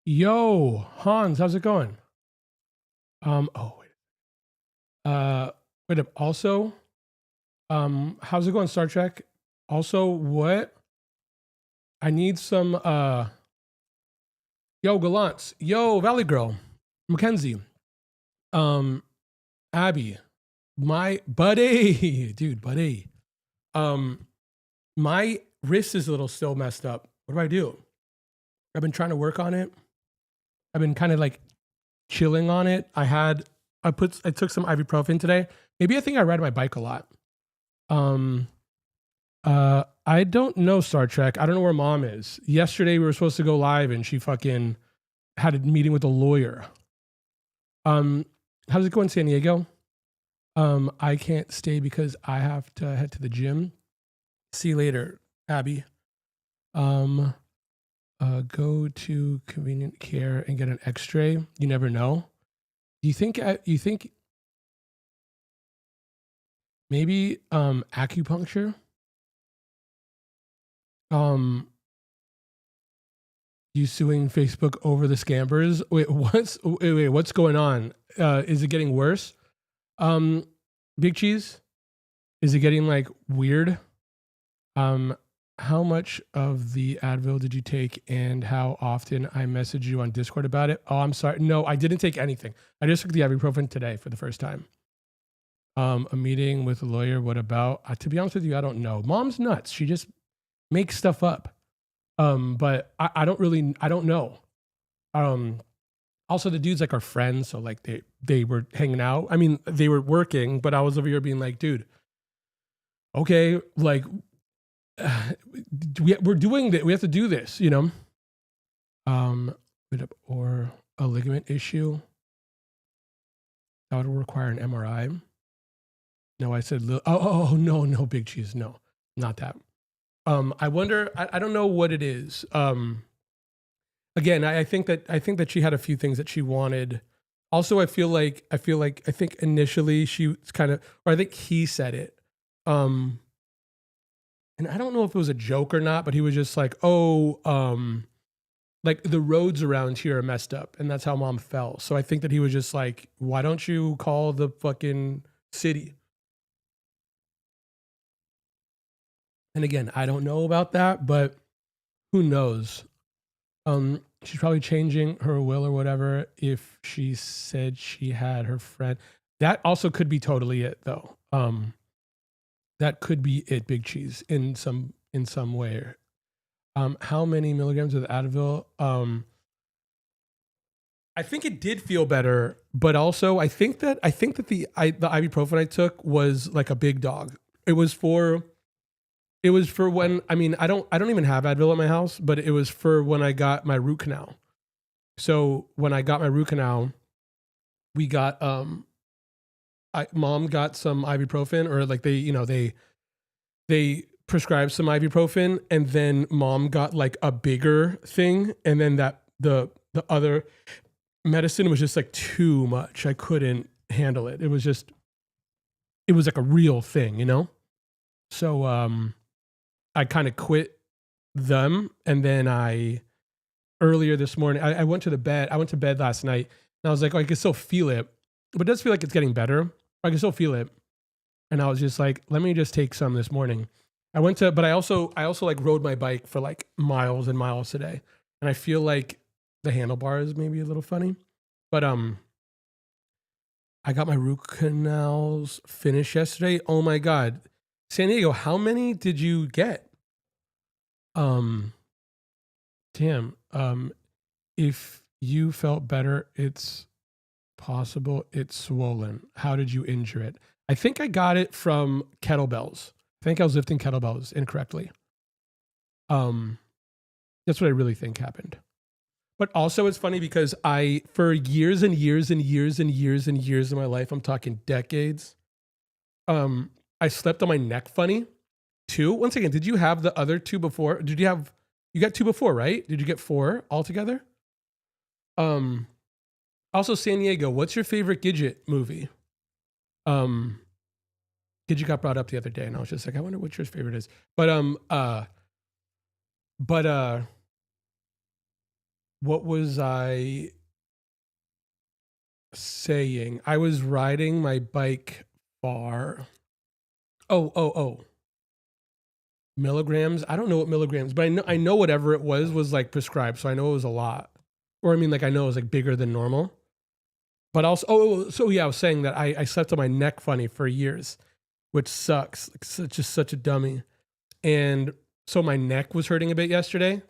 Yo, Hans, how's it going? Oh wait. Uh wait up. Also, how's it going, Star Trek? Also, what? I need some yo, Gallants. Yo, Valley Girl. Mackenzie. Um, Abby. My buddy. Dude, buddy. Um, my wrist is a little still messed up. What do I do? I've been trying to work on it. I've been kind of like chilling on it. I took some ibuprofen today. Maybe I think I ride my bike a lot. Um, I don't know Star Trek. I don't know where mom is. Yesterday we were supposed to go live and she fucking had a meeting with a lawyer. Um, how's it going, San Diego? I can't stay because I have to head to the gym. See you later, Abby. Um, go to convenient care and get an X-ray. You never know. You think maybe acupuncture? Um, you suing Facebook over the scammers? What's going on? Is it getting worse? Um, Big Cheese, is it getting like weird? Um, how much of the Advil did you take, and how often I messaged you on Discord about it? Oh, I'm sorry. No, I didn't take anything. I just took the ibuprofen today for the first time. A meeting with a lawyer. What about? To be honest with you, I don't know. Mom's nuts. She just makes stuff up. But I don't really. I don't know. Um, Also, the dudes like are friends, so like they were hanging out. I mean, they were working, but I was over here being like, dude, okay, like we're doing that. We have to do this, you know. Um, or a ligament issue that would require an MRI. No, I said, no, Big Cheese, no, not that. I wonder. I don't know what it is. Again, I think that she had a few things that she wanted. Also, I think initially she was kind of, or I think he said it. Um, and I don't know if it was a joke or not, but he was just like, "Oh, like the roads around here are messed up," and that's how mom fell. So I think that he was just like, "Why don't you call the fucking city?" And again, I don't know about that, but who knows? She's probably changing her will or whatever if she said she had her friend. That also could be totally it though. That could be it, Big Cheese, in some way. How many milligrams of Advil? I think it did feel better, but also I think that the ibuprofen I took was like a big dog. It was for when, I mean, I don't even have Advil at my house, but it was for when I got my root canal. So when I got my root canal, we got mom got some ibuprofen, or like they prescribed some ibuprofen, and then mom got like a bigger thing, and then that the other medicine was just like too much. I couldn't handle it. It was like a real thing, you know? So I kind of quit them, and then I earlier this morning I went to the bed. I went to bed last night, and I was like, oh, I can still feel it, but it does feel like it's getting better. I can still feel it, and I was just like, let me just take some this morning. But I also like rode my bike for like miles and miles today, and I feel like the handlebars maybe a little funny, but I got my root canals finished yesterday. Oh my god, San Diego, how many did you get? Um, damn. If you felt better, it's possible it's swollen. How did you injure it? I think I got it from kettlebells. I think I was lifting kettlebells incorrectly. Um, that's what I really think happened. But also, it's funny because for years and years and years and years and years of my life, I'm talking decades, um, I slept on my neck funny too. Once again, did you have the other two before? You got two before, right? Did you get four altogether? Um, Also, San Diego, what's your favorite Gidget movie? Um, Gidget got brought up the other day, and I was just like, I wonder what your favorite is. But but What was I saying? I was riding my bike far. Oh. Milligrams. I don't know what milligrams, but I know whatever it was like prescribed, so I know it was a lot. Or I mean, like I know it was like bigger than normal. But also, so yeah, I was saying that I slept on my neck funny for years, which sucks. Like, just such a dummy. And so my neck was hurting a bit yesterday.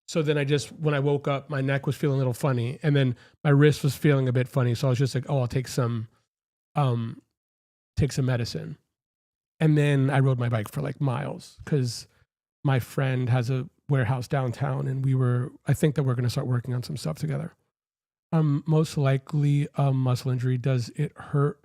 So then when I woke up, my neck was feeling a little funny, and then my wrist was feeling a bit funny. So I was just like, oh, I'll um, take some medicine. And then I rode my bike for like miles because my friend has a warehouse downtown, and I think that we're going to start working on some stuff together. Most likely a muscle injury. Does it hurt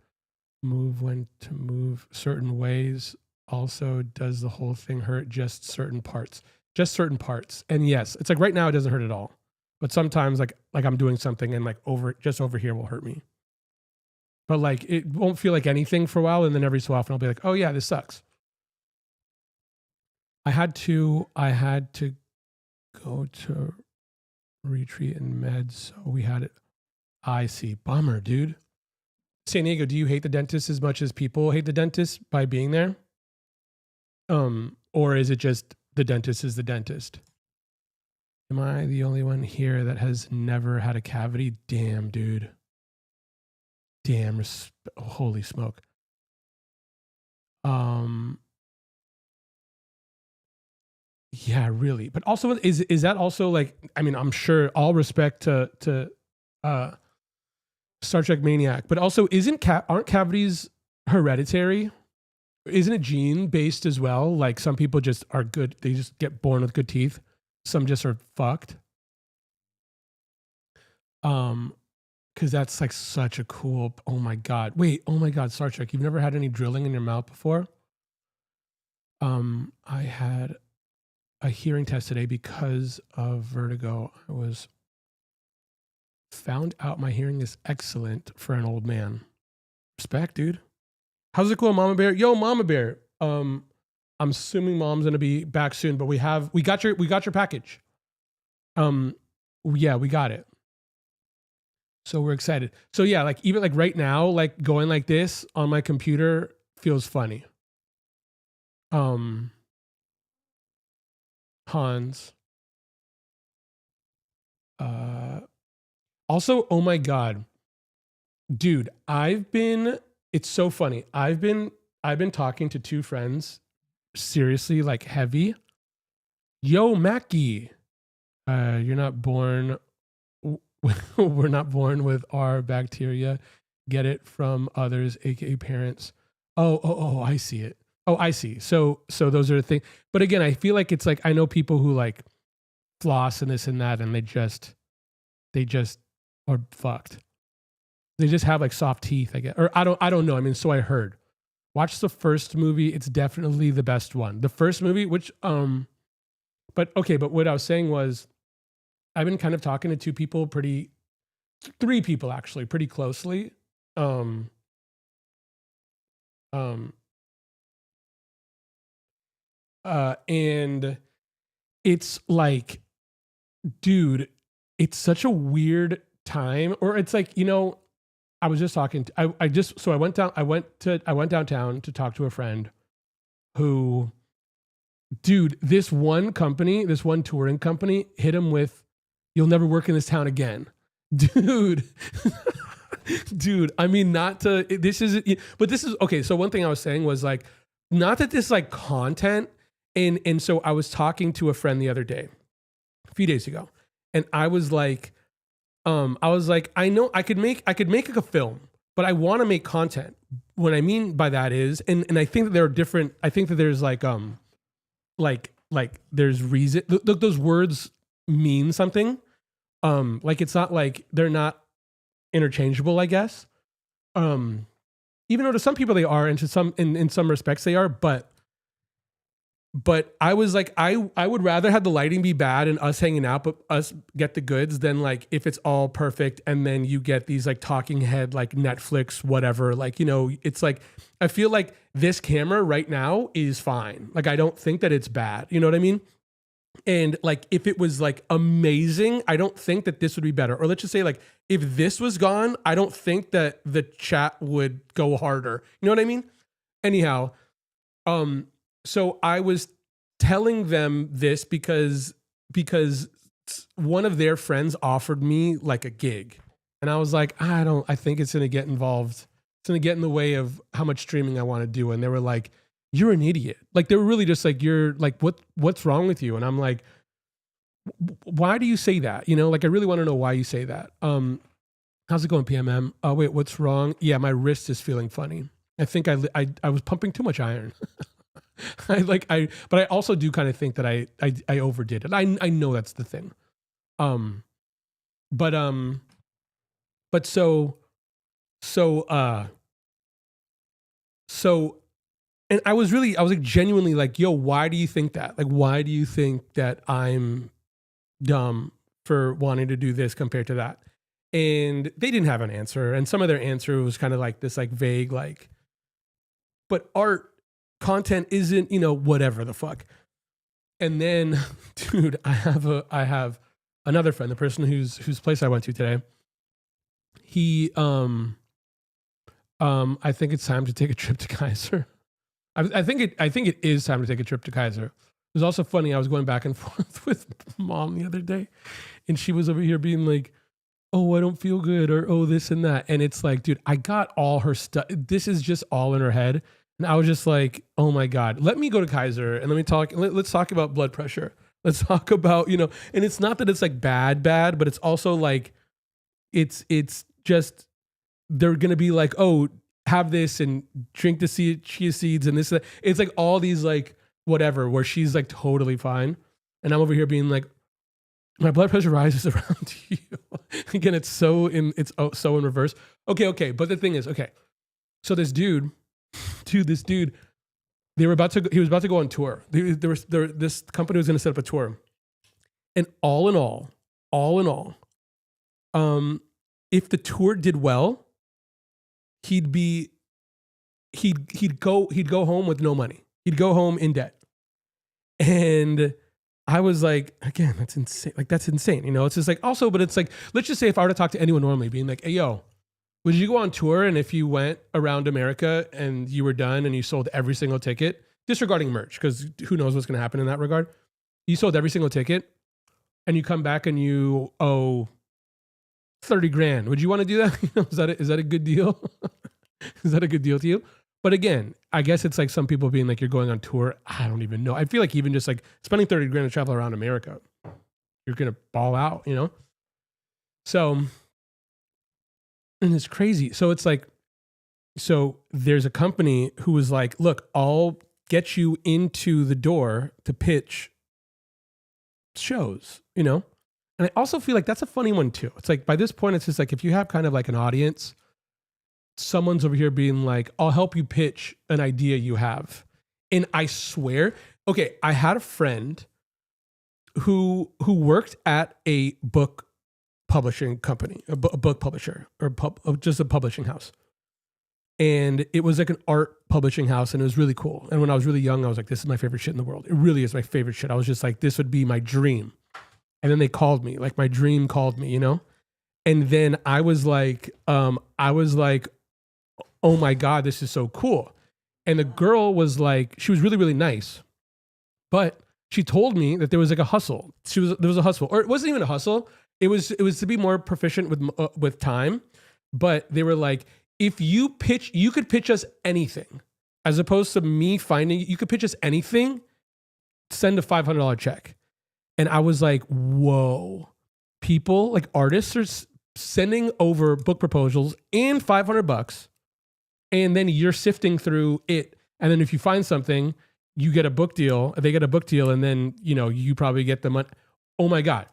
move when to move certain ways? Also, does the whole thing hurt just certain parts? Just certain parts. And yes, it's like right now it doesn't hurt at all. But sometimes like I'm doing something and like over here will hurt me. But like it won't feel like anything for a while, and then every so often I'll be like, oh yeah, this sucks. I had to go to retreat and meds, so we had it. I see. Bummer, dude. San Diego, do you hate the dentist as much as people hate the dentist by being there? Or is it just the dentist is the dentist? Am I the only one here that has never had a cavity? Damn, dude. Damn, holy smoke. Yeah, really. But also, is that also like? I mean, I'm sure. All respect to Star Trek Maniac, but also aren't cavities hereditary? Isn't it gene based as well? Like some people just are good; they just get born with good teeth. Some just are fucked. Because that's like such a cool. Oh my god! Wait, oh my god, Star Trek! You've never had any drilling in your mouth before? I had a hearing test today because of vertigo. I was found out my hearing is excellent for an old man. Respect, dude. How's it going, Mama Bear? Yo, Mama Bear. I'm assuming Mom's gonna be back soon, but we got your package. Yeah, we got it. So we're excited. So yeah, like even like right now, like going like this on my computer feels funny. Hans. Also, oh my god. Dude, it's so funny. I've been talking to two friends seriously like heavy. Yo, Mackie. You're not born we're not born with our bacteria. Get it from others, aka parents. Oh, I see it. Oh, I see. So those are the things. But again, I feel like it's like I know people who like floss and this and that, and they just are fucked. They just have like soft teeth, I guess. Or I don't know. I mean, so I heard. Watch the first movie. It's definitely the best one. The first movie, which but what I was saying was I've been kind of talking to three people actually, pretty closely. And it's like, dude, it's such a weird time. Or it's like, I was just talking to, I went downtown to talk to a friend who, dude, this one touring company hit him with, you'll never work in this town again. Dude. Dude, I mean, but this is, okay. So one thing I was saying was like, not that this like content. And so I was talking to a friend the other day, a few days ago, and I was like, I know I could make like a film, but I want to make content. What I mean by that is, and I think that there are different, I think that there's like there's reason, those words mean something. Like it's not like they're not interchangeable, I guess. Even though to some people they are, and to some in some respects they are, but I was like, I would rather have the lighting be bad and us hanging out, but us get the goods than like if it's all perfect and then you get these like talking head, like Netflix, whatever. Like, it's like, I feel like this camera right now is fine. Like, I don't think that it's bad. You know what I mean? And like, if it was like amazing, I don't think that this would be better. Or let's just say like, if this was gone, I don't think that the chat would go harder. You know what I mean? Anyhow, so I was telling them this because one of their friends offered me like a gig. And I was like, I think it's going to get involved. It's going to get in the way of how much streaming I want to do. And they were like, you're an idiot. Like, they were really just like, you're like, what's wrong with you? And I'm like, why do you say that? You know, like, I really want to know why you say that. How's it going, PMM? Oh, wait, what's wrong? Yeah, my wrist is feeling funny. I think I was pumping too much iron. But I also do kind of think that I overdid it. I know that's the thing. But so, and I was like genuinely like, yo, why do you think that? Like, why do you think that I'm dumb for wanting to do this compared to that? And they didn't have an answer. And some of their answer was kind of like this, like vague, like, but art content isn't, you know, whatever the fuck. And then, dude, I have another friend, the person whose place I went to today. He, I think it's time to take a trip to Kaiser. I think it is time to take a trip to Kaiser. It was also funny. I was going back and forth with mom the other day, and she was over here being like, oh, I don't feel good, or oh, this and that. And it's like, dude, I got all her stuff. This is just all in her head. And I was just like, oh my God, let me go to Kaiser and let's talk about blood pressure. Let's talk about, you know, and it's not that it's like bad, but it's also like, it's just, they're going to be like, oh, have this and drink the chia seeds and this. It's like all these like whatever, where she's like totally fine. And I'm over here being like, my blood pressure rises around you. Again, it's so in reverse. Okay. But the thing is, okay. So this dude, he was about to go on tour. This company was going to set up a tour. And all in all, if the tour did well, he'd go home with no money. He'd go home in debt. And I was like, again, that's insane. Like, that's insane. You know, it's just like, also, but it's like, let's just say if I were to talk to anyone normally, being like, hey, yo, would you go on tour? And if you went around America and you were done and you sold every single ticket, disregarding merch, because who knows what's going to happen in that regard, you sold every single ticket and you come back and you owe 30 grand. Would you want to do that? You know, is that a good deal? Is that a good deal to you? But again, I guess it's like some people being like, you're going on tour. I don't even know. I feel like even just like spending 30 grand to travel around America, you're going to ball out, you know? So, and it's crazy. So it's like, so there's a company who was like, look, I'll get you into the door to pitch shows, you know? And I also feel like that's a funny one too. It's like, by this point, it's just like, if you have kind of like an audience, someone's over here being like, I'll help you pitch an idea you have. And I swear, okay, I had a friend who worked at a book publishing company, a book publisher, or just a publishing house. And it was like an art publishing house, and it was really cool. And when I was really young, I was like, this is my favorite shit in the world. It really is my favorite shit. I was just like, this would be my dream. And then they called me, like my dream called me, you know? And then I was like, oh my God, this is so cool. And the girl was like, she was really, really nice. But she told me that there was like a hustle. There was a hustle, or it wasn't even a hustle. It was to be more proficient with time. But they were like, if you pitch, you could pitch us anything, as opposed to me finding, you could pitch us anything, send a $500 check. And I was like, whoa, people, like artists are sending over book proposals and $500, and then you're sifting through it. And then if you find something, you get a book deal, they get a book deal, and then, you know, you probably get the money. Oh my God.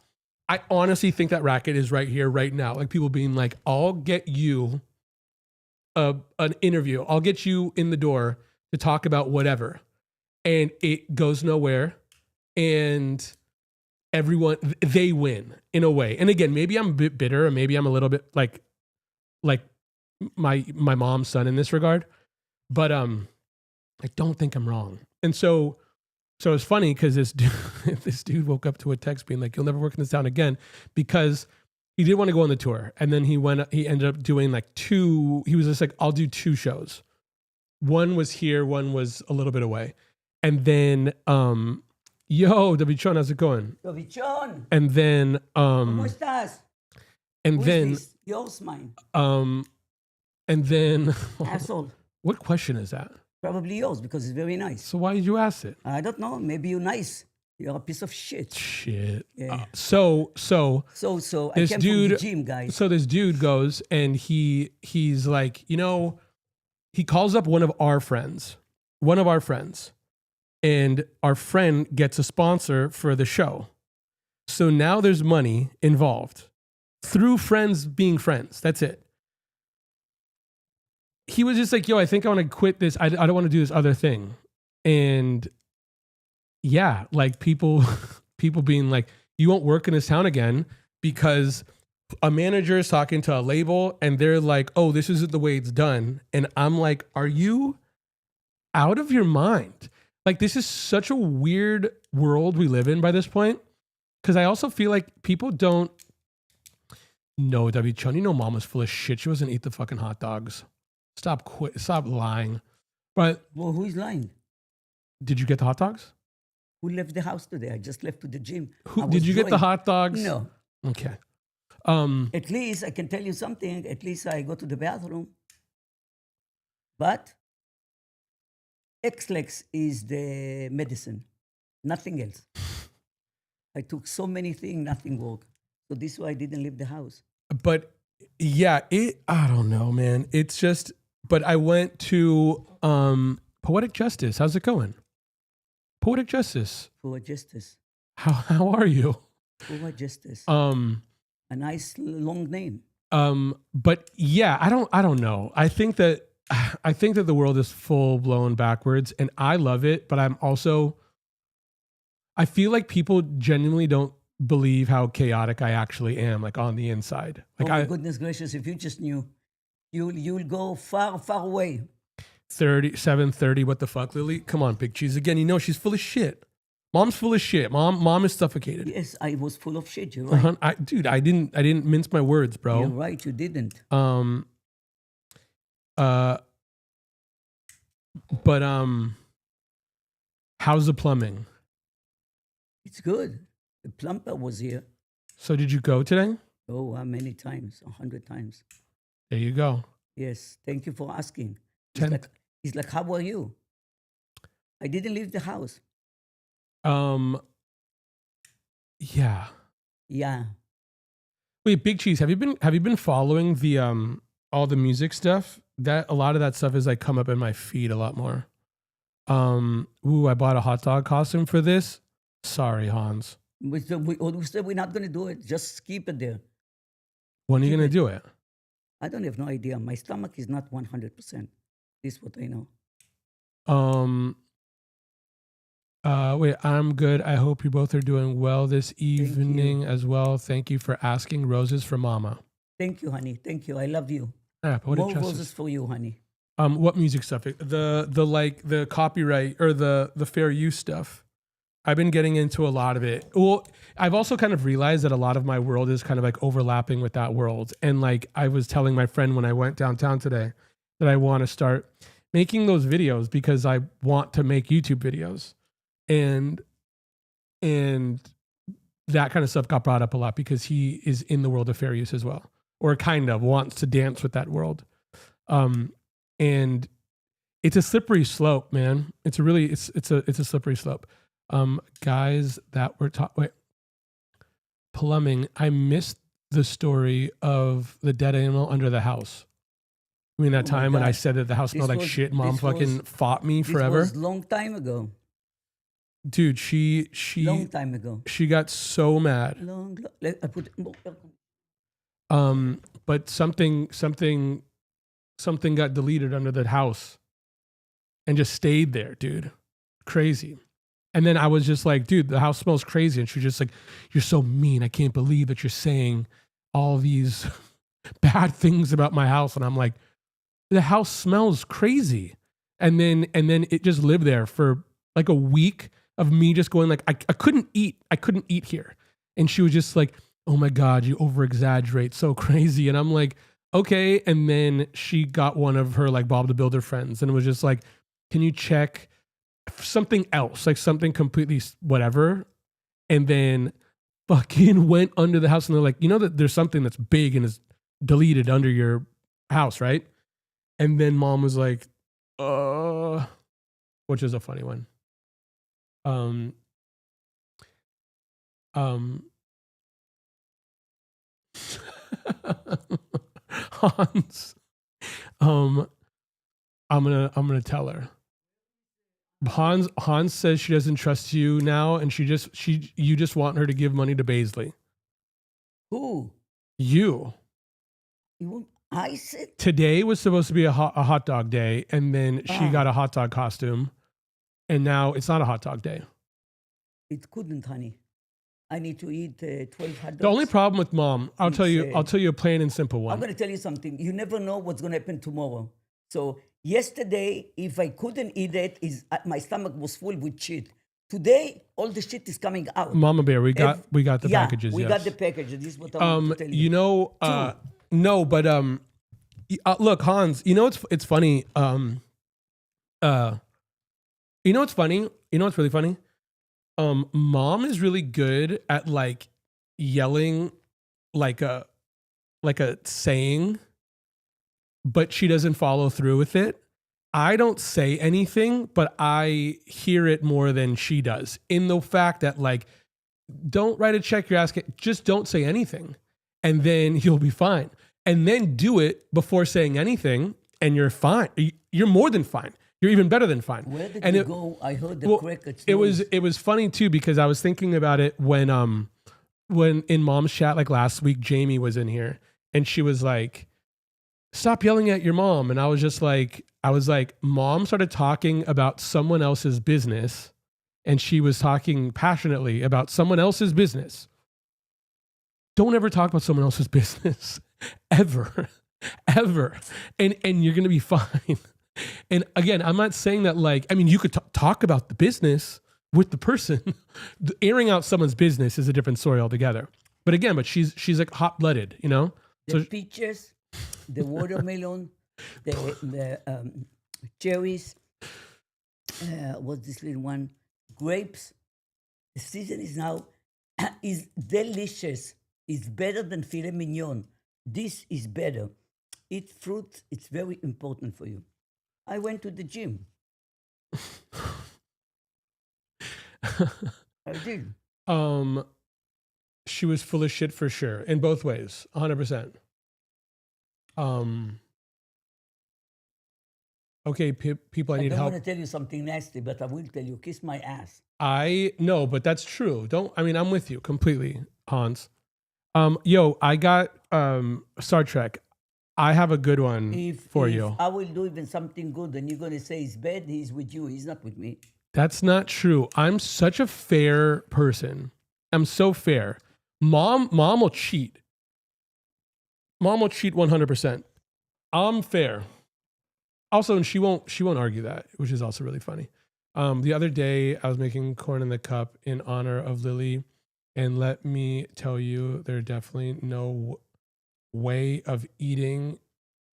I honestly think that racket is right here, right now. Like people being like, I'll get you an interview. I'll get you in the door to talk about whatever. And it goes nowhere. And everyone, they win in a way. And again, maybe I'm a bit bitter, and maybe I'm a little bit like my mom's son in this regard, but I don't think I'm wrong. And so So it's funny because this dude, this dude woke up to a text being like, "You'll never work in this town again," because he did want to go on the tour, and then he ended up doing like two. He was just like, "I'll do two shows. One was here, one was a little bit away," and then, yo, Davichon, how's it going? Davichon, And then, ¿cómo estás? and Who is then, this? Yours, mine. and then, Asshole. what question is that? Probably yours because it's very nice. So why did you ask it? I don't know. Maybe you're nice. You're a piece of shit. Shit. Yeah. So So I this came dude, from the gym, guys. so this dude goes and he's like, he calls up one of our friends, and our friend gets a sponsor for the show. So now there's money involved through friends being friends. That's it. He was just like, yo, I think I want to quit this. I don't want to do this other thing. And yeah, like people being like, you won't work in this town again because a manager is talking to a label and they're like, oh, this isn't the way it's done. And I'm like, are you out of your mind? Like, this is such a weird world we live in by this point. Because I also feel like people don't know Davichon. You know, mom was full of shit. She wasn't eat the fucking hot dogs. Stop lying. But Well, who is lying? did you get the hot dogs? Who left the house today? I just left to the gym. Did you get the hot dogs? No. Okay. At least I can tell you something. At least I go to the bathroom. But X-Lex is the medicine. Nothing else. I took so many things, nothing worked. So this is why I didn't leave the house. But yeah, I don't know, man. It's just, but I went to Poetic Justice. How's it going? Poetic Justice. For justice. How are you? For justice. A nice long name. But yeah, I don't know. I think that the world is full blown backwards and I love it, but I feel like people genuinely don't believe how chaotic I actually am, like on the inside. Like, oh my goodness gracious, if you just knew, you'll go far, far away. 7:30, what the fuck, Lily? Come on, Big Cheese. Again, she's full of shit. Mom's full of shit. Mom is suffocated. Yes, I was full of shit. You're right. I didn't mince my words, bro. You're right. You didn't. But how's the plumbing? It's good. The plumber was here. So did you go today? Oh, how many times? 100 times. There you go. Yes. Thank you for asking. He's like, how are you? I didn't leave the house. Yeah. Yeah. Wait, Big Cheese, have you been following the all the music stuff? That a lot of that stuff is like come up in my feed a lot more. I bought a hot dog costume for this. Sorry, Hans. We said we're not going to do it. Just keep it there. When are you going to do it? I don't have no idea. My stomach is not 100%. This is what I know. Wait, I'm good. I hope you both are doing well this evening as well. Thank you for asking. Roses for Mama. Thank you, honey. Thank you. I love you. Yeah, more roses for you, honey. What music stuff? The copyright or the fair use stuff. I've been getting into a lot of it. Well, I've also kind of realized that a lot of my world is kind of like overlapping with that world. And like I was telling my friend when I went downtown today that I want to start making those videos because I want to make YouTube videos. And that kind of stuff got brought up a lot because he is in the world of fair use as well, or kind of wants to dance with that world. And it's a slippery slope, man. It's a slippery slope. Guys that were plumbing. I missed the story of the dead animal under the house. I mean, that time when I said that the house smelled like shit, Mom fucking fought me forever. This was long time ago. Dude, she long time ago. She got so mad. I put but something got deleted under that house and just stayed there, dude. Crazy. And then I was just like, dude, the house smells crazy. And she was just like, you're so mean. I can't believe that you're saying all these bad things about my house. And I'm like, the house smells crazy. And then it just lived there for like a week. of me just going like, I couldn't eat. I couldn't eat here. And she was just like, oh my God, you over exaggerate so crazy. And I'm like, okay. And then she got one of her like Bob the Builder friends and was just like, can you check something else? Like something completely whatever. And then fucking went under the house and they're like, you know that there's something that's big and is deleted under your house, right? And then mom was like, which is a funny one. Hans, I'm gonna tell her. Hans says she doesn't trust you now, and you just want her to give money to Baisley. Who? You. I said Today was supposed to be a hot dog day, and then she got a hot dog costume, and now it's not a hot dog day. It couldn't, honey. I need to eat 12 hot dogs. The only problem with mom, I'll tell you a plain and simple one. I'm going to tell you something. You never know what's going to happen tomorrow. So yesterday, if I couldn't eat it, my stomach was full with shit. Today, all the shit is coming out. Mama Bear, we got the packages. We yes. got the packages. This is what I want to tell you. You know, no, but look, Hans. You know it's funny. You know what's funny? You know what's really funny? Mom is really good at like yelling like a saying, but she doesn't follow through with it. I don't say anything, but I hear it more than she does, in the fact that like, don't write a check you're asking, just don't say anything, and then you'll be fine. And then do it before saying anything, and you're fine. You're more than fine. You're even better than fine. Where did you go? I heard the crickets. It was funny too, because I was thinking about it when in mom's chat like last week, Jamie was in here and she was like, stop yelling at your mom. And I was like, mom started talking about someone else's business, and she was talking passionately about someone else's business. Don't ever talk about someone else's business ever. And you're going to be fine. And again, I'm not saying that like, I mean, you could talk about the business with the person. Airing out someone's business is a different story altogether. But again, she's like hot-blooded, you know? The peaches, the watermelon, the cherries, what's this little one? Grapes. The season is now is delicious. It's better than filet mignon. This is better. Eat fruit. It's very important for you. I went to the gym. I did. She was full of shit for sure, in both ways, 100%. Okay, people, I need help. I don't want to tell you something nasty, but I will tell you, kiss my ass. I know, but that's true. I'm with you completely, Hans. Yo, I got Star Trek. I have a good one for you. I will do even something good, and you're going to say he's bad, he's with you, he's not with me. That's not true. I'm such a fair person. I'm so fair. Mom will cheat. Mom will cheat 100%. I'm fair. Also, and she won't argue that, which is also really funny. The other day, I was making corn in the cup in honor of Lily, and let me tell you, there's definitely no way of eating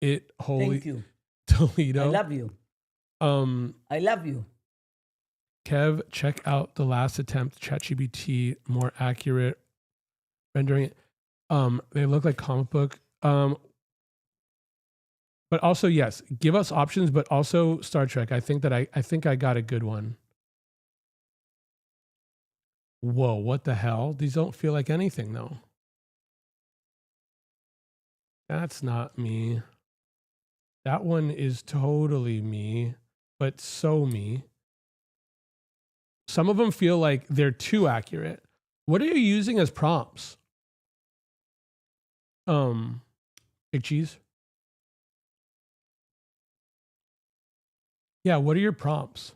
it wholly. Thank you. Toledo. I love you. I love you. Kev, check out the last attempt, ChatGPT, more accurate rendering. They look like comic book. But also, yes, give us options, but also Star Trek. I think I got a good one. Whoa, what the hell? These don't feel like anything though. That's not me. That one is totally me, but so me. Some of them feel like they're too accurate. What are you using as prompts? Big cheese? Yeah, what are your prompts?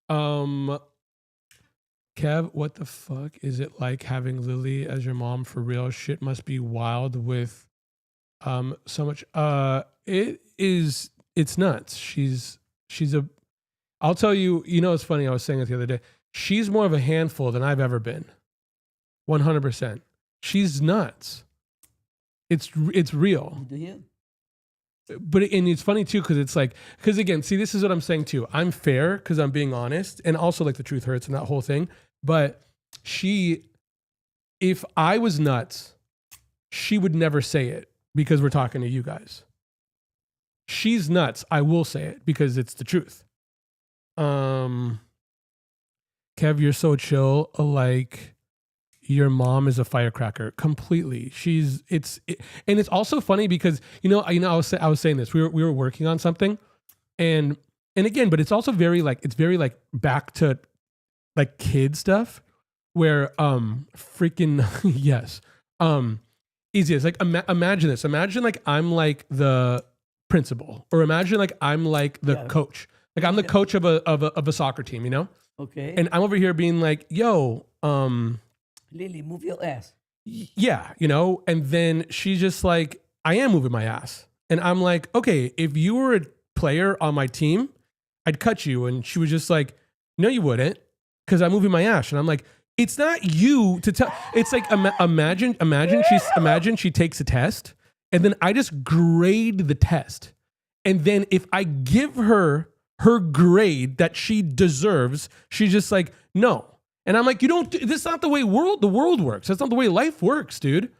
Kev, what the fuck is it like having Lily as your mom for real? Shit must be wild with so much it's nuts. She's a I'll tell you, you know, it's funny. I was saying it the other day. she's more of a handful than I've ever been. 100%. She's nuts. It's real. Do you? But and it's funny too, because again, see, this is what I'm saying too. I'm fair because I'm being honest, and also like the truth hurts and that whole thing. But if I was nuts, she would never say it because we're talking to you guys. She's nuts. I will say it because it's the truth. Kev, you're so chill. Like, your mom is a firecracker completely. And it's also funny because I was saying this. We were working on something, and again, but it's also very like back to like kid stuff where freaking yes easiest like imagine this. Imagine like I'm like the principal, or imagine like I'm like the coach. Like I'm the coach of a soccer team, Okay. and I'm over here being like, yo, Lily, move your ass. yeah, and then she's just like, I am moving my ass. And I'm like, okay, if you were a player on my team, I'd cut you. And she was just like, no, you wouldn't, because I'm moving my ass. And I'm like, it's not you to tell. It's like, imagine she takes a test, and then I just grade the test. And then if I give her grade that she deserves, she's just like, no. And I'm like, this is not the way the world works. That's not the way life works, dude.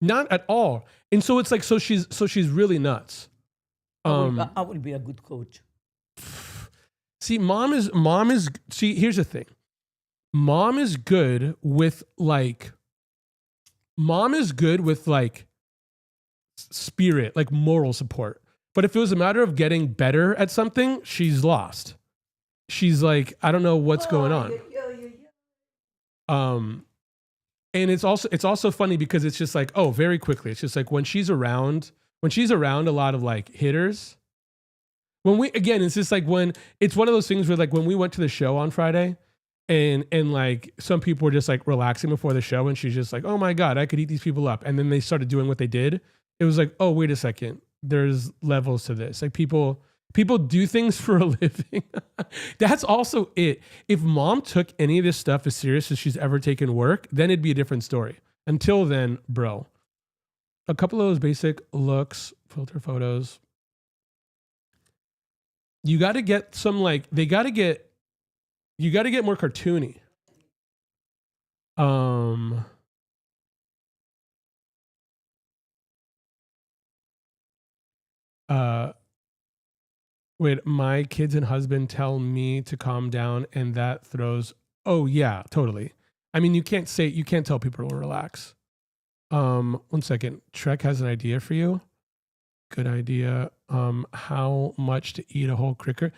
Not at all. And so it's like, so she's really nuts. I would be a good coach. See, mom is, here's the thing. Mom is good with like spirit, like moral support. But if it was a matter of getting better at something, she's lost. She's like, I don't know what's going on. And it's also funny because it's just like, oh, very quickly. It's just like when she's around a lot of like hitters, it's just like when it's one of those things where like when we went to the show on Friday and like some people were just like relaxing before the show, and she's just like, oh my God, I could eat these people up. And then they started doing what they did. It was like, oh, wait a second. There's levels to this. Like people do things for a living. That's also it. If mom took any of this stuff as serious as she's ever taken work, then it'd be a different story. Until then, bro, a couple of those basic looks, filter photos. You got to get some like, you got to get more cartoony. Wait, my kids and husband tell me to calm down, and that throws. Oh yeah, totally. I mean, you can't tell people to relax. 1 second. Trek has an idea for you. Good idea. How much to eat a whole cricket?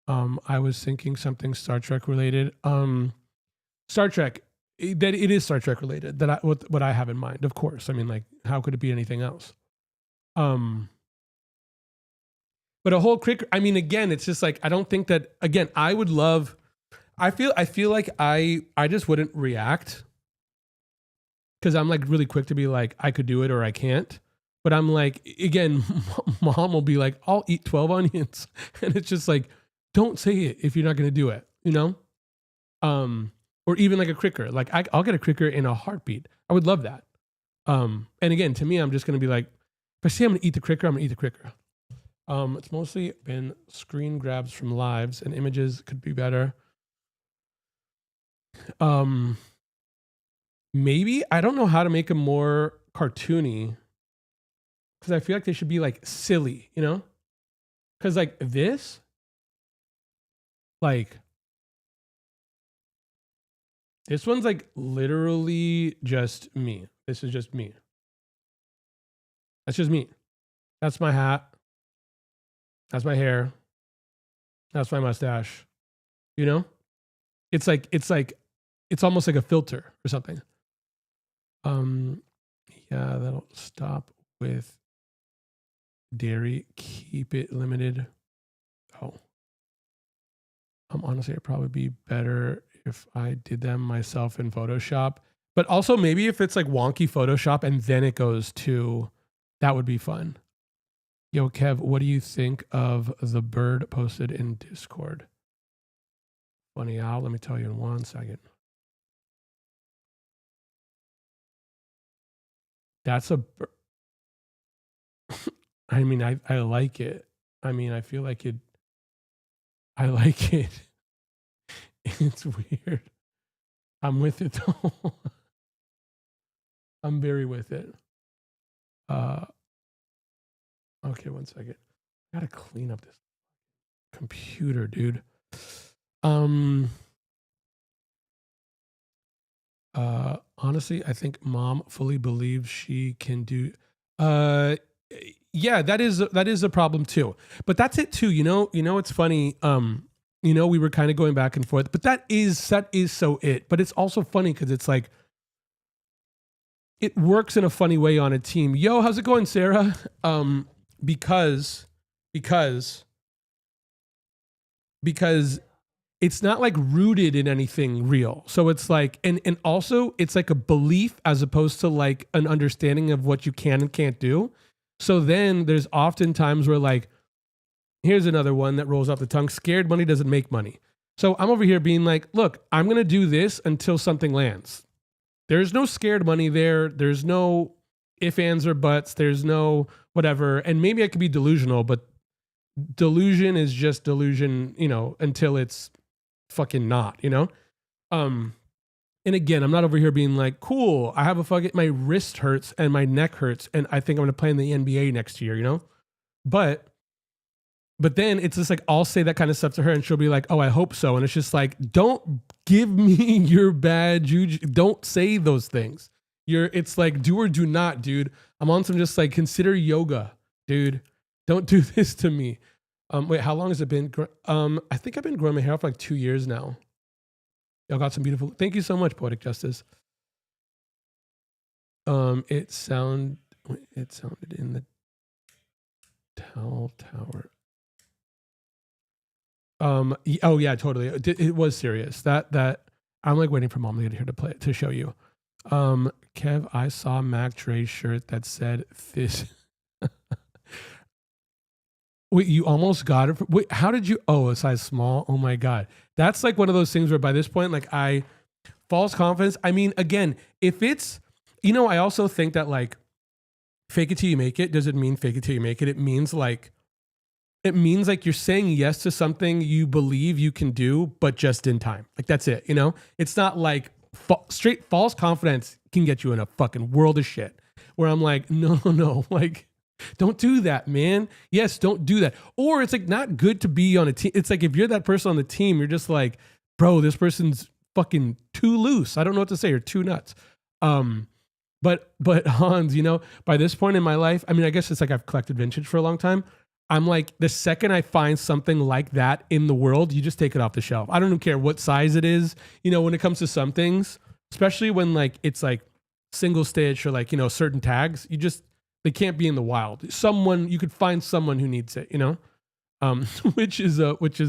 I was thinking something Star Trek related. Star Trek. That it is Star Trek related. What I have in mind, of course. I mean, like, how could it be anything else? But a whole cricket, I mean, again, it's just like, I don't think that, again, I feel like I just wouldn't react because I'm like really quick to be like, I could do it or I can't. But I'm like, again, mom will be like, I'll eat 12 onions. And it's just like, don't say it if you're not going to do it, or even like a cricker. Like I'll get a cricker in a heartbeat. I would love that. And again, to me, I'm just going to be like, if I say I'm going to eat the cricker, I'm going to eat the cricker. It's mostly been screen grabs from lives, and images could be better. Maybe, I don't know how to make them more cartoony, because I feel like they should be like silly, because like this, like this one's like literally just me. This is just me. That's just me. That's my hat. That's my hair. That's my mustache. It's almost like a filter or something. Yeah, that'll stop with dairy. Keep it limited. Oh. Honestly, it'd probably be better if I did them myself in Photoshop. But also maybe if it's like wonky Photoshop and then it goes to, that would be fun. Yo, Kev, what do you think of the bird posted in Discord? funny out. Let me tell you in 1 second. That's a. I mean, I like it. I mean, I feel like it. I like it. It's weird. I'm with it though. I'm very with it. Okay, 1 second. I gotta clean up this computer, dude. Honestly, I think mom fully believes she can do. Uh, yeah, that is a problem too. But that's it too. It's funny. We were kind of going back and forth, but that is so it. But it's also funny because it's like it works in a funny way on a team. Yo, how's it going, Sarah? Because it's not like rooted in anything real. So it's like, and also it's like a belief as opposed to like an understanding of what you can and can't do. So then there's often times where like, here's another one that rolls off the tongue. Scared money doesn't make money. So I'm over here being like, look, I'm going to do this until something lands. There's no scared money there. There's no if, ands, or buts. There's no whatever. And maybe I could be delusional, but delusion is just delusion, until it's fucking not, and again, I'm not over here being like, cool, I have my wrist hurts and my neck hurts and I think I'm going to play in the NBA next year, but then it's just like, I'll say that kind of stuff to her and she'll be like, oh, I hope so. And it's just like, don't give me your bad juju. Don't say those things. It's like, do or do not, dude. I'm on some just like, consider yoga, dude. Don't do this to me. Wait, how long has it been? I think I've been growing my hair for like 2 years now. Y'all got some beautiful. Thank you so much, Poetic Justice. It sounded in the towel tower. Oh yeah, totally. It was serious. That I'm like waiting for mom to get here to show you. Kev, I saw Mac Dre's shirt that said this. Wait, you almost got it? Wait, how did you? Oh, a size small? Oh my God. That's like one of those things where by this point, like false confidence. I mean, again, if it's, I also think that like fake it till you make it doesn't mean fake it till you make it. It means like you're saying yes to something you believe you can do, but just in time. Like that's it, It's not like straight false confidence can get you in a fucking world of shit where I'm like, no, like, don't do that, man. Yes, don't do that. Or it's like not good to be on a team. It's like if you're that person on the team, you're just like, bro, this person's fucking too loose. I don't know what to say, or too nuts. But Hans, by this point in my life, I mean, I guess it's like I've collected vintage for a long time. I'm like, the second I find something like that in the world, you just take it off the shelf. I don't even care what size it is. When it comes to some things, especially when like it's like single stitch or like, certain tags, they can't be in the wild. You could find someone who needs it, which is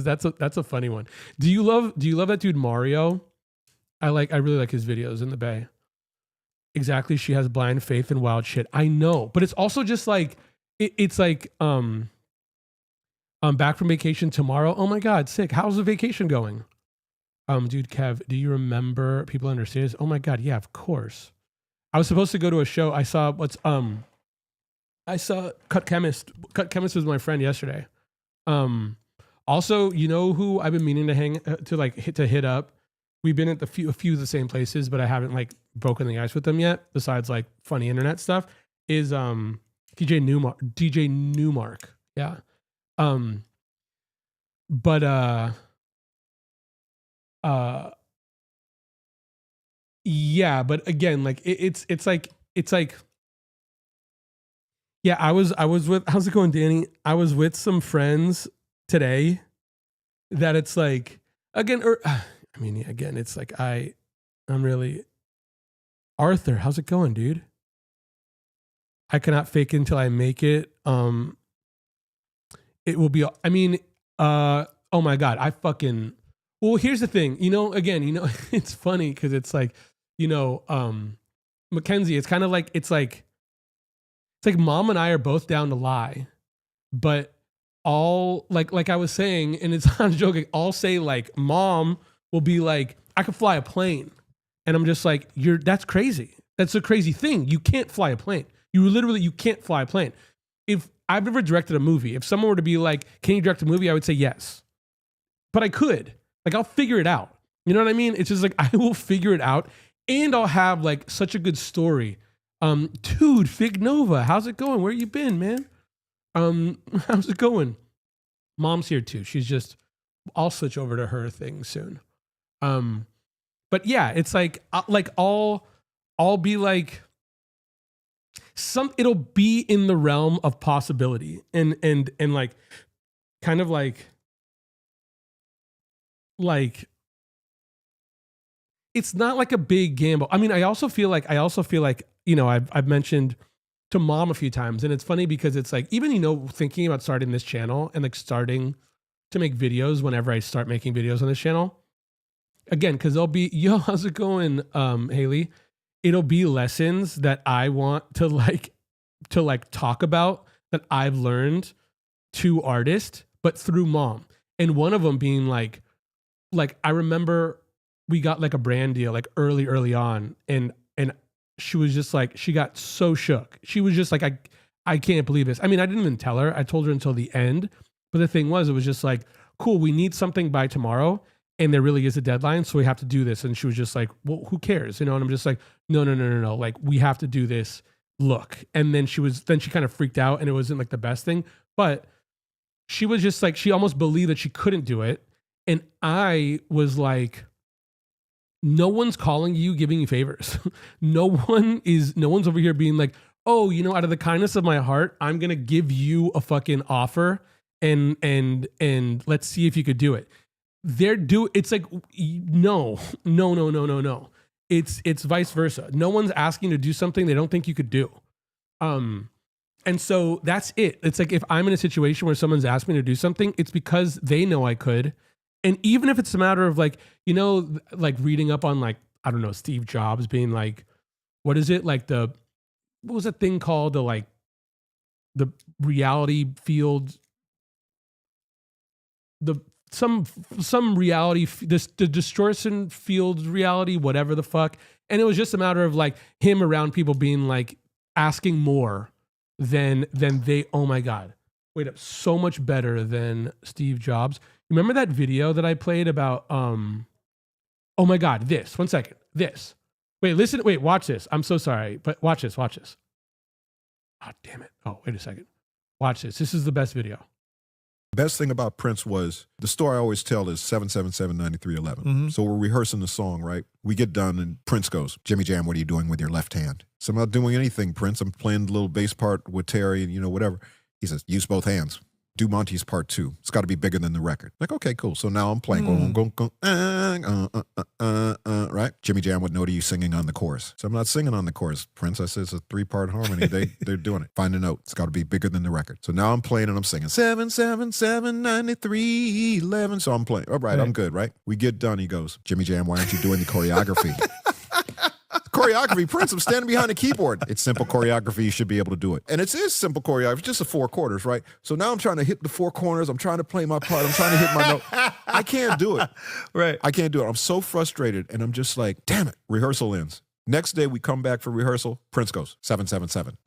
that's a funny one. Do you love that dude Mario? I really like his videos in the Bay. Exactly. She has blind faith and wild shit. I know, but it's also just like, it's like, I'm back from vacation tomorrow. Oh my God, sick. How's the vacation going? Dude, Kev, do you remember People Under Stairs? Oh my God. Yeah, of course. I was supposed to go to a show. I saw Cut Chemist. Cut Chemist was my friend yesterday. Also, who I've been meaning to hit up. We've been at a few of the same places, but I haven't like broken the ice with them yet. Besides like funny internet stuff, is DJ Newmark. Yeah. Yeah, but again, like it's like yeah, I was with, how's it going, Danny? I was with some friends today that it's like, again, again, it's like I'm really, Arthur, how's it going, dude? I cannot fake it until I make it. It will be, oh my God, well, here's the thing, again, it's funny because it's like, Mackenzie, it's kind of like, it's like mom and I are both down to lie, but all like I was saying, and it's not a joke, I'll say like, mom, will be like, I could fly a plane. And I'm just like, that's crazy. That's a crazy thing. You can't fly a plane. You can't fly a plane. If I've never directed a movie, if someone were to be like, can you direct a movie? I would say yes. But I could. Like, I'll figure it out. You know what I mean? It's just like, I will figure it out. And I'll have like such a good story. Dude, Fig Nova, how's it going? Where you been, man? How's it going? Mom's here too. I'll switch over to her thing soon. But yeah, it's like I'll be like, it'll be in the realm of possibility and like kind of like it's not like a big gamble. I mean, I also feel like, you know, I've mentioned to Mom a few times, and it's funny because it's like, even, you know, thinking about starting this channel and like starting to make videos whenever I start making videos on this channel, again, because they'll be, yo, how's it going, Haley? It'll be lessons that I want to talk about that I've learned to artists, but through Mom. And one of them being like I remember we got like a brand deal like early on, and she was just like, she got so shook. She was just like, I can't believe this. I mean, I didn't even tell her. I told her until the end. But the thing was, it was just like, cool, we need something by tomorrow. And there really is a deadline, so we have to do this. And she was just like, well, who cares? You know, and I'm just like, no. Like, we have to do this. Look. And then she kind of freaked out, and it wasn't like the best thing. But she was just like, she almost believed that she couldn't do it. And I was like, no one's calling you, giving you favors. No one's over here being like, oh, you know, out of the kindness of my heart, I'm going to give you a fucking offer and let's see if you could do it. It's like, no. It's vice versa. No one's asking to do something they don't think you could do. And so that's it. It's like, if I'm in a situation where someone's asked me to do something, it's because they know I could. And even if it's a matter of like, you know, like reading up on like, I don't know, Steve Jobs being like, what is it? Like what was that thing called? The reality field, some reality, the distortion field reality, whatever the fuck. And it was just a matter of like him around people being like asking more than they, oh my God, wait up, so much better than Steve Jobs. Remember that video that I played about, oh my God, this, 1 second, this. Wait, watch this. I'm so sorry, but watch this. Oh, damn it. Oh, wait a second. Watch this. This is the best video. Best thing about Prince was, the story I always tell is 777-9311. Mm-hmm. So we're rehearsing the song, right? We get done and Prince goes, Jimmy Jam, what are you doing with your left hand? So I'm not doing anything, Prince. I'm playing the little bass part with Terry and, you know, whatever. He says, use both hands. Do Monty's part 2. It's got to be bigger than the record. Like, okay, cool. So now I'm playing, right? Jimmy Jam would note you singing on the chorus. So I'm not singing on the chorus, Prince. I said it's a 3-part harmony. They're doing it. Find a note. It's got to be bigger than the record. So now I'm playing and I'm singing 777-9311. So I'm playing. All right, I'm good, right? We get done. He goes, Jimmy Jam, why aren't you doing the choreography? Choreography, Prince, I'm standing behind the keyboard. It's simple choreography. You should be able to do it. And it is simple choreography. It's just the 4 quarters, right? So now I'm trying to hit the 4 corners. I'm trying to play my part. I'm trying to hit my note. I can't do it. Right. I can't do it. I'm so frustrated. And I'm just like, damn it. Rehearsal ends. Next day, we come back for rehearsal. Prince goes, 777.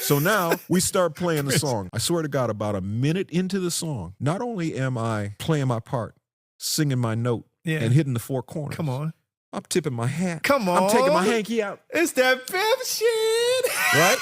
So now we start playing the song. I swear to God, about a minute into the song, not only am I playing my part, singing my note, and hitting the 4 corners. Come on. I'm tipping my hat. Come on. I'm taking my hanky out. It's that fifth shit. Right?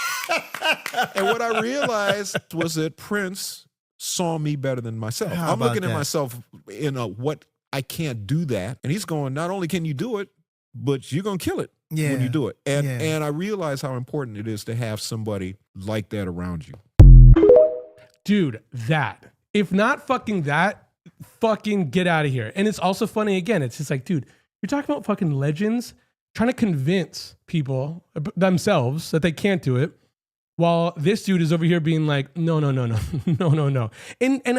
And what I realized was that Prince saw me better than myself. I'm looking at myself in what I can't do that. And he's going, not only can you do it, but you're going to kill it when you do it. And I realize how important it is to have somebody like that around you. Dude, if not fucking that, fucking get out of here. And it's also funny, again, it's just like, dude, you're talking about fucking legends trying to convince people themselves that they can't do it, while this dude is over here being like, no. And I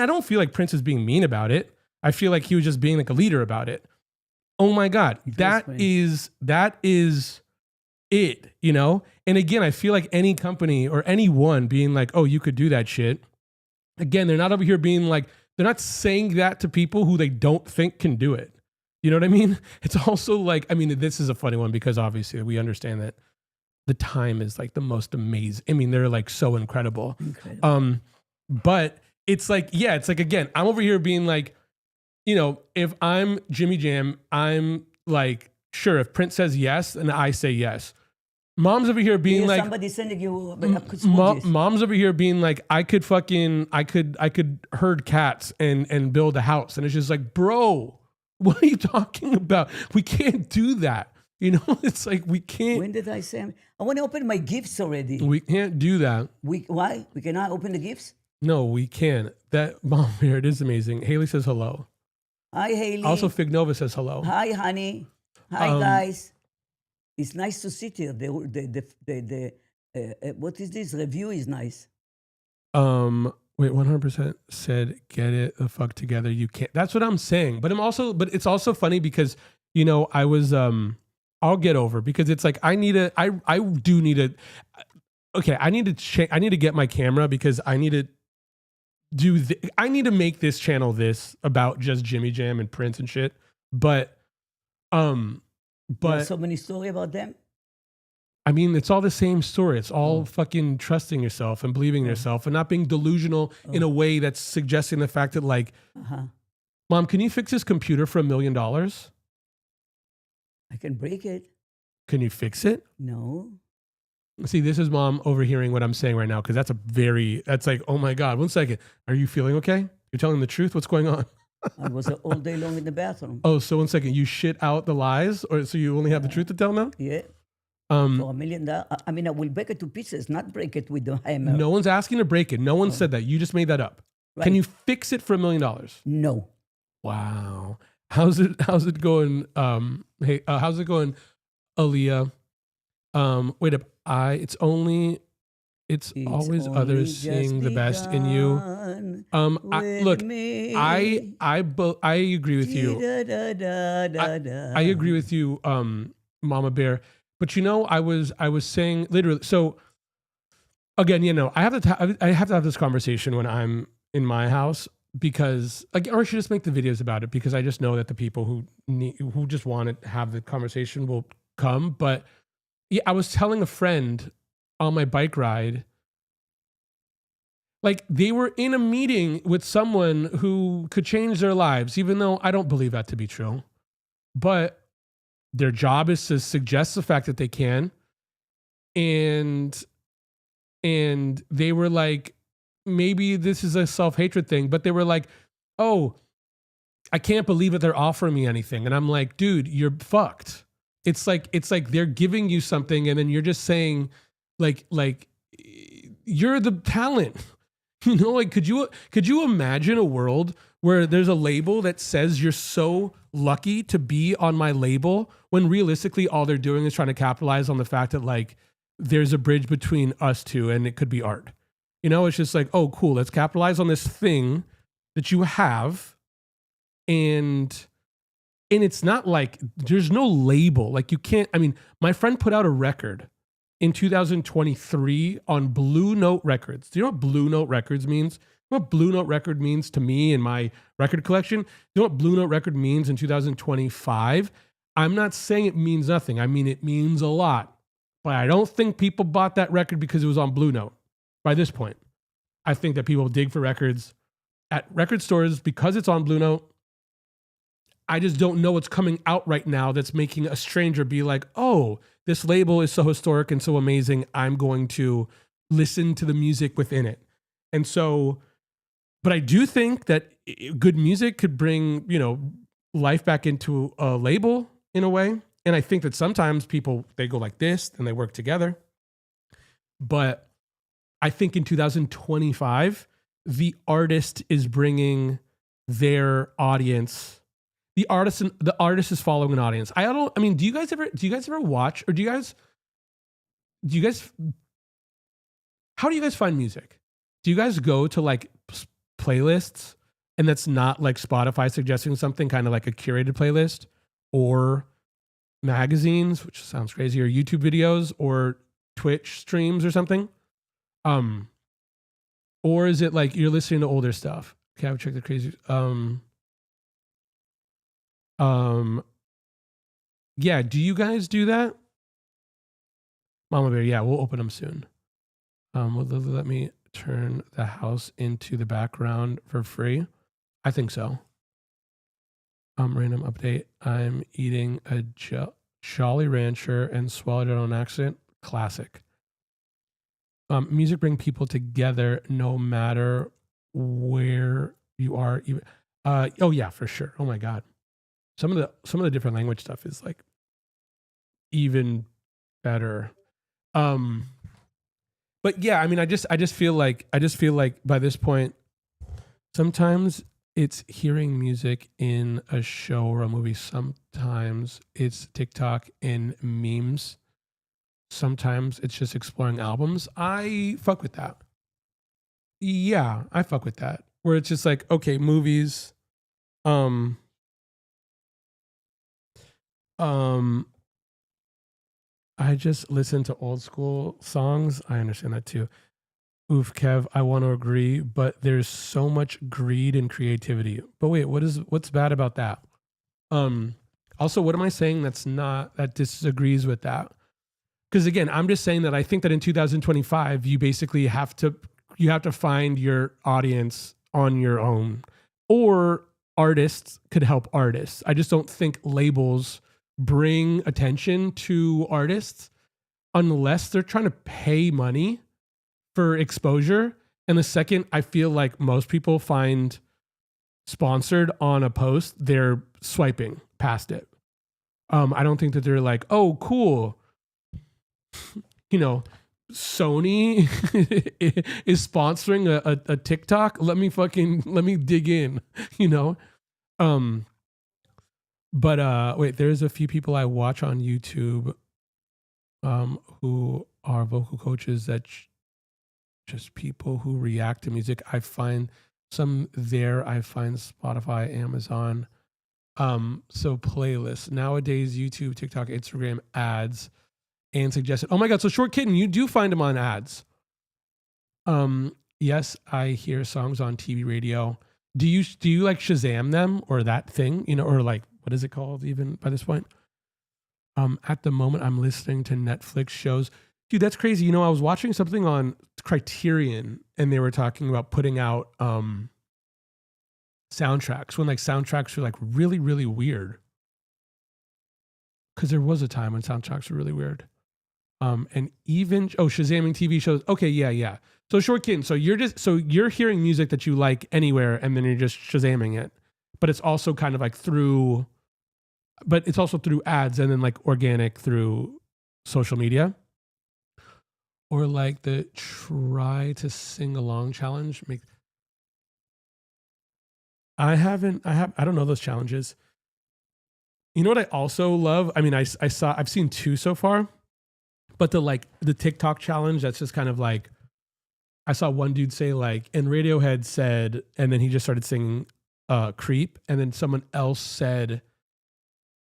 don't feel like Prince is being mean about it. I feel like he was just being like a leader about it. Oh my God, that is it, you know? And again, I feel like any company or anyone being like, oh, you could do that shit. Again, they're not over here being like, they're not saying that to people who they don't think can do it. You know what I mean? It's also like, I mean, this is a funny one because obviously we understand that the time is like the most amazing. I mean, they're like so incredible. Incredible. But it's like, yeah, it's like, again, I'm over here being like, you know, if I'm Jimmy Jam, I'm like, sure, if Prince says yes, and I say yes. Mom's over here being like, somebody sending you emojis. mom's over here being like, I could herd cats and build a house. And it's just like, bro, what are you talking about? We can't do that. You know, it's like, we can't. When did I say? I want to open my gifts already. We can't do that. Why? We cannot open the gifts? No, we can't. That mom here, it is amazing. Haley says hello. Hi, Haley. Also, Fig Nova says hello. Hi, honey. Hi, guys. It's nice to sit here. What is this? Review is nice. Wait, 100% said, get it the fuck together. You can't. That's what I'm saying. But it's also funny because, you know, I was, I'll get over because it's like, I need to get my camera because I need to I need to make this channel about just Jimmy Jam and Prince and shit. But There's so many stories about them. I mean, it's all the same story. It's all fucking trusting yourself and believing in yourself and not being delusional in a way that's suggesting the fact that, like, Mom, can you fix this computer for $1 million? I can break it. Can you fix it? No. See, this is Mom overhearing what I'm saying right now because that's like, oh my God, 1 second. Are you feeling okay? You're telling the truth? What's going on? I was all day long in the bathroom. Oh, so 1 second. You shit out the lies? Or so you only have the truth to tell now? Yeah. For $1 million. I mean, I will break it to pieces, not break it with the hammer. No one's asking to break it. No one said that. You just made that up. Right. Can you fix it for $1 million? No. Wow. How's it going? Hey, how's it going, Aaliyah? Wait up. It's always others only seeing the just best in you. I agree with you. I agree with you, Mama Bear. But you know, I was saying literally. So again, you know, I have to have this conversation when I'm in my house because, or I should just make the videos about it because I just know that the people who just want to have the conversation will come. But yeah, I was telling a friend on my bike ride, like they were in a meeting with someone who could change their lives, even though I don't believe that to be true. But their job is to suggest the fact that they can. And they were like, maybe this is a self-hatred thing, but they were like, oh, I can't believe that they're offering me anything. And I'm like, dude, you're fucked. It's like they're giving you something and then you're just saying like you're the talent. You know, like could you imagine a world where there's a label that says you're so lucky to be on my label when realistically all they're doing is trying to capitalize on the fact that like there's a bridge between us two and it could be art. You know, it's just like, oh, cool, let's capitalize on this thing that you have. And it's not like there's no label. Like you can't, I mean, my friend put out a record in 2023 on Blue Note Records. Do you know what Blue Note Records means? You know what Blue Note Record means to me in my record collection? You know what Blue Note Record means in 2025? I'm not saying it means nothing. I mean, it means a lot. But I don't think people bought that record because it was on Blue Note by this point. I think that people dig for records at record stores because it's on Blue Note. I just don't know what's coming out right now that's making a stranger be like, oh, this label is so historic and so amazing. I'm going to listen to the music within it. And so, but I do think that good music could bring, you know, life back into a label in a way. And I think that sometimes people, they go like this and they work together. But I think in 2025, the artist is bringing their audience. The artist is following an audience. Do you guys ever watch, or do you guys, how do you guys find music? Do you guys go to like playlists and that's not like Spotify suggesting something, kind of like a curated playlist, or magazines, which sounds crazy, or YouTube videos or Twitch streams or something? Or is it like you're listening to older stuff? Okay, I would check the crazy, Yeah, do you guys do that? Mama Bear, yeah, we'll open them soon. Will Lily let me turn the house into the background for free? I think so. Random update. I'm eating a Jolly Rancher and swallowed it on accident. Classic. Music bring people together no matter where you are. Even, oh yeah, for sure. Oh my God. Some of the different language stuff is like even better. But yeah, I mean, I just feel like by this point, sometimes it's hearing music in a show or a movie. Sometimes it's TikTok and memes. Sometimes it's just exploring albums. I fuck with that. Yeah, I fuck with that. Where it's just like, okay, movies. I just listen to old school songs. I understand that too. Oof, Kev, I want to agree, but there's so much greed and creativity. But wait, what's bad about that? Also, what am I saying that disagrees with that? Because again, I'm just saying that I think that in 2025, you basically have to find your audience on your own, or artists could help artists. I just don't think labels bring attention to artists unless they're trying to pay money for exposure. And the second I feel like most people find sponsored on a post, they're swiping past it. I don't think that they're like, oh, cool. You know, Sony is sponsoring a TikTok. Let me dig in, you know? But wait, there's a few people I watch on YouTube who are vocal coaches that just people who react to music. I find some there. I find Spotify, Amazon. So playlists. Nowadays, YouTube, TikTok, Instagram, ads, and suggested. Oh my God, so Short Kitten, you do find them on ads. Yes, I hear songs on TV, radio. Do you like Shazam them or that thing? You know, or like, what is it called even by this point? At the moment, I'm listening to Netflix shows. Dude, that's crazy. You know, I was watching something on Criterion and they were talking about putting out soundtracks when like soundtracks were like really, really weird. Because there was a time when soundtracks were really weird. And even, Shazamming TV shows. Okay, yeah. So Short Kitten, so you're hearing music that you like anywhere and then you're just Shazamming it. But it's also kind of like through ads and then like organic through social media. Or like the try to sing along challenge. I don't know those challenges. You know what I also love? I mean, I've seen 2 so far, but the TikTok challenge, that's just kind of like, I saw one dude say like, and Radiohead said, and then he just started singing Creep. And then someone else said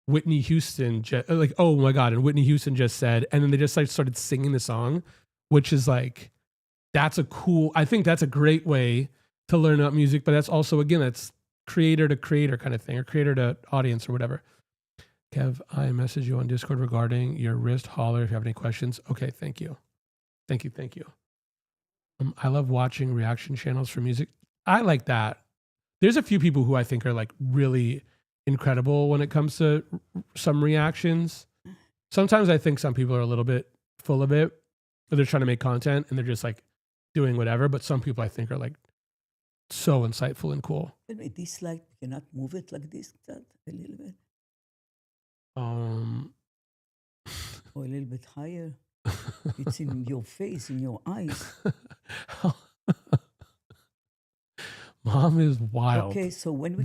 Whitney Houston, like, oh my God. And Whitney Houston just said, and then they just like started singing the song, which is like, I think that's a great way to learn about music, but that's also, again, that's creator to creator kind of thing, or creator to audience or whatever. Kev, I messaged you on Discord regarding your wrist. Holler if you have any questions. Okay, thank you. I love watching reaction channels for music. I like that. There's a few people who I think are like really incredible when it comes to some reactions. Sometimes I think some people are a little bit full of it, or they're trying to make content and they're just like doing whatever. But some people I think are like so insightful and cool. Wait, this light, cannot move it like this, a little bit. Or a little bit higher. It's in your face, in your eyes. Mom is wild. Okay, so when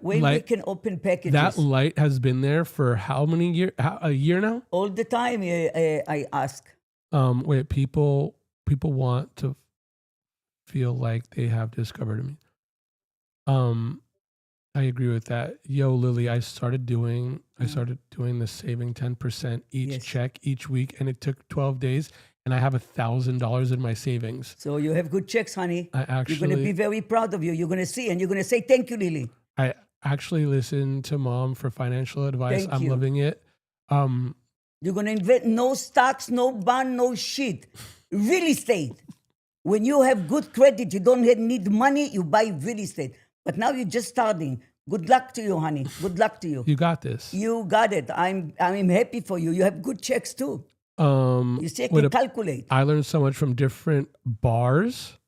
we we can open packages. That light has been there for how many years? A year now? All the time, I ask. Wait, people want to feel like they have discovered me. I agree with that. Yo, Lily, I started doing the saving 10% each check each week, and it took 12 days, and I have $1,000 in my savings. So you have good checks, honey. You're going to be very proud of you. You're going to see, and you're going to say, thank you, Lily. I actually listen to Mom for financial advice. Thank I'm you. loving it. You're going to invest no stocks, no bond, no shit. Real estate. When you have good credit, you don't need money, you buy real estate. But now you're just starting. Good luck to you, honey. Good luck to you. You got this. You got it. I'm happy for you. You have good checks too. You see, I What can a- calculate. I learned so much from different bars.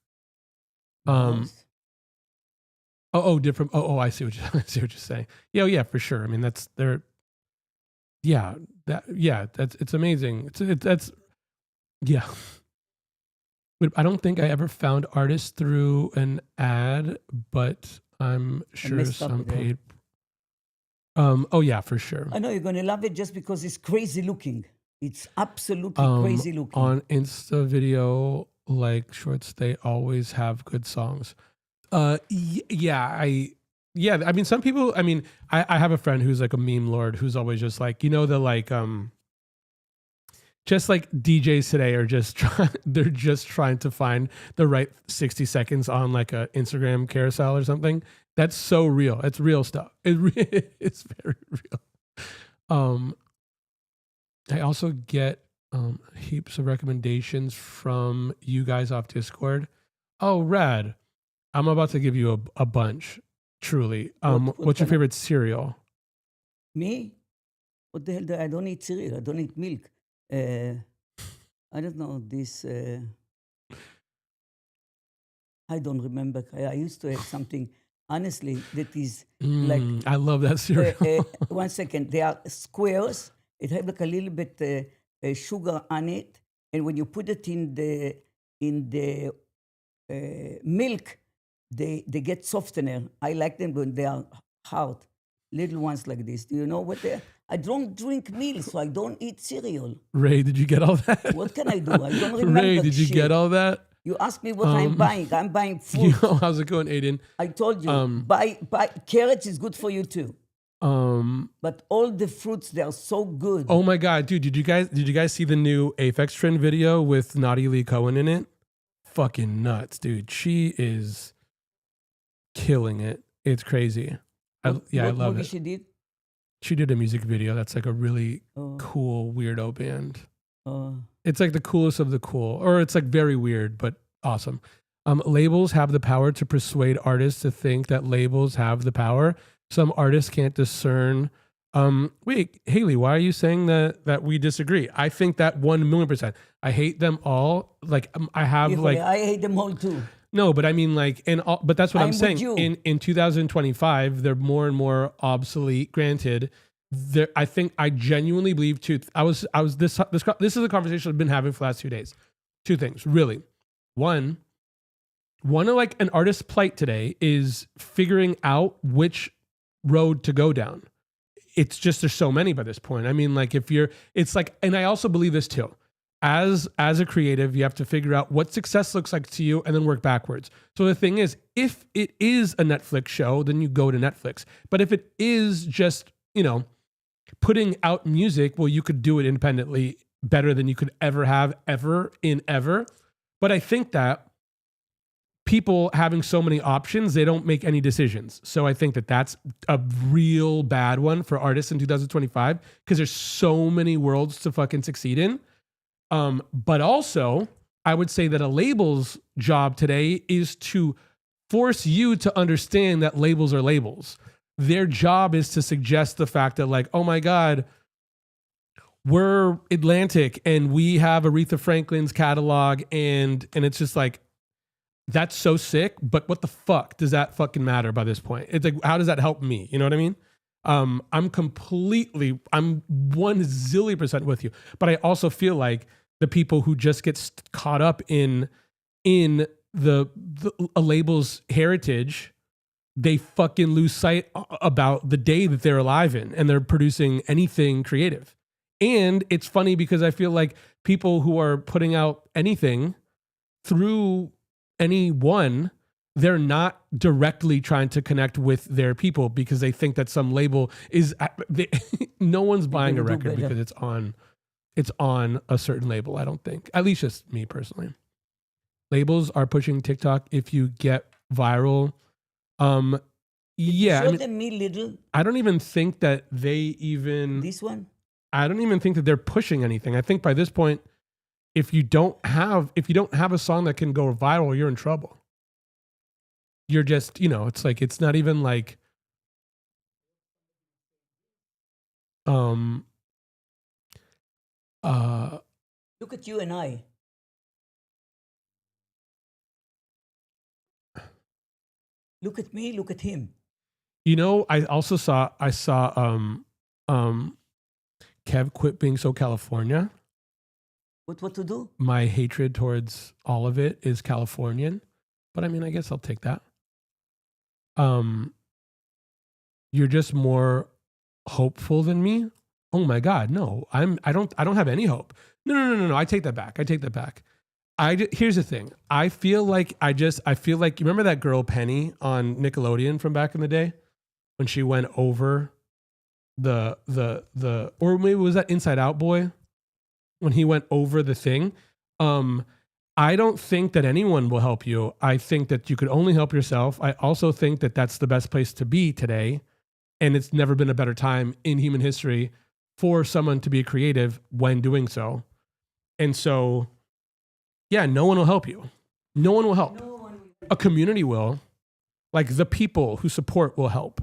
Different. I see what I see what you're saying. Yeah, for sure. I mean, that's they're. Yeah, it's amazing. That's yeah. But I don't think I ever found artists through an ad, but I'm sure messed up some with that. paid. Oh yeah, for sure. I know you're going to love it just because it's crazy looking. It's absolutely crazy looking. On Insta video, like shorts, they always have good songs. I mean, some people, I mean, I have a friend who's like a meme lord who's always just like, just like DJs today are they're just trying to find the right 60 seconds on like a Instagram carousel or something. That's so real. It's real stuff. It's very real. I also get heaps of recommendations from you guys off Discord. Oh, rad. I'm about to give you a bunch, truly. What What's your kind of- favorite cereal? Me? What the hell? I don't eat cereal. I don't eat milk. I don't know this. I don't remember. I used to have something, honestly, that is like. I love that cereal. 1 second. They are squares. It have like a little bit sugar on it, and when you put it in the milk, they get softener. I like them when they are hard, little ones like this. Do you know what they are? I don't drink milk, so I don't eat cereal. Ray, did you get all that? What can I do? I don't remember. Ray, did you shit. get all that? You asked me what I'm buying. I'm buying Yo, food. how's it going, Aiden? I told you, buy carrots is good for you too. But all the fruits, they are so good. Oh my god, dude, did you guys see the new Aphex Trend video with Naughty Lee Cohen in it? Fucking nuts, dude. She is killing it. It's crazy. I What love movie it. she did? She did a music video that's like a really Oh, cool weirdo band. oh. It's like the coolest of the cool, or it's like very weird but awesome. Labels have the power to persuade artists to think that labels have the power. Some artists can't discern. Wait, Haley, why are you saying that we disagree? I think that 1,000,000%. I hate them all. Like I have Híjole, like I hate them all too. no, but I mean like but that's what I'm I'm saying. with you. In 2025, they're more and more obsolete. Granted, I genuinely believe this is a conversation I've been having for the last 2 days. Two things, really. One of like an artist's plight today is figuring out which road to go down. It's just there's so many by this point. I mean, like it's like, and I also believe this too. As a creative, you have to figure out what success looks like to you and then work backwards. So the thing is, if it is a Netflix show, then you go to Netflix. But if it is just, putting out music, well, you could do it independently better than you could ever have ever. But I think that people having so many options, they don't make any decisions. So I think that that's a real bad one for artists in 2025 because there's so many worlds to fucking succeed in. But also, I would say that a label's job today is to force you to understand that labels are labels. Their job is to suggest the fact that like, oh my God, we're Atlantic and we have Aretha Franklin's catalog and it's just like, that's so sick, but what the fuck does that fucking matter by this point? It's like, how does that help me? You know what I mean? I'm 1,000,000,000% with you. But I also feel like the people who just get caught up in a label's heritage, they fucking lose sight about the day that they're alive in and they're producing anything creative. And it's funny because I feel like people who are putting out anything through anyone, they're not directly trying to connect with their people because they think that some label is no one's buying a gonna do record better. because it's on a certain label. I don't think, at least just me personally. Labels are pushing TikTok if you get viral. Yeah, I Show mean, them me little. I don't even think that they even. This one. I don't even think that they're pushing anything. I think by this point, if you don't have a song that can go viral, you're in trouble. You're just, it's like it's not even like uh Look at you and I. Look at me, look at him. I saw Kev quit being so California. What to do? My hatred towards all of it is Californian, but I mean, I guess I'll take that. You're just more hopeful than me. Oh my God, no, I don't have any hope. No. I take that back. Here's the thing. I feel like you remember that girl Penny on Nickelodeon from back in the day when she went over the or maybe was that Inside Out boy when he went over the thing. I don't think that anyone will help you. I think that you could only help yourself. I also think that that's the best place to be today. And it's never been a better time in human history for someone to be creative when doing so. And so, yeah, no one will help you. No one will help. A community will. Like the people who support will help.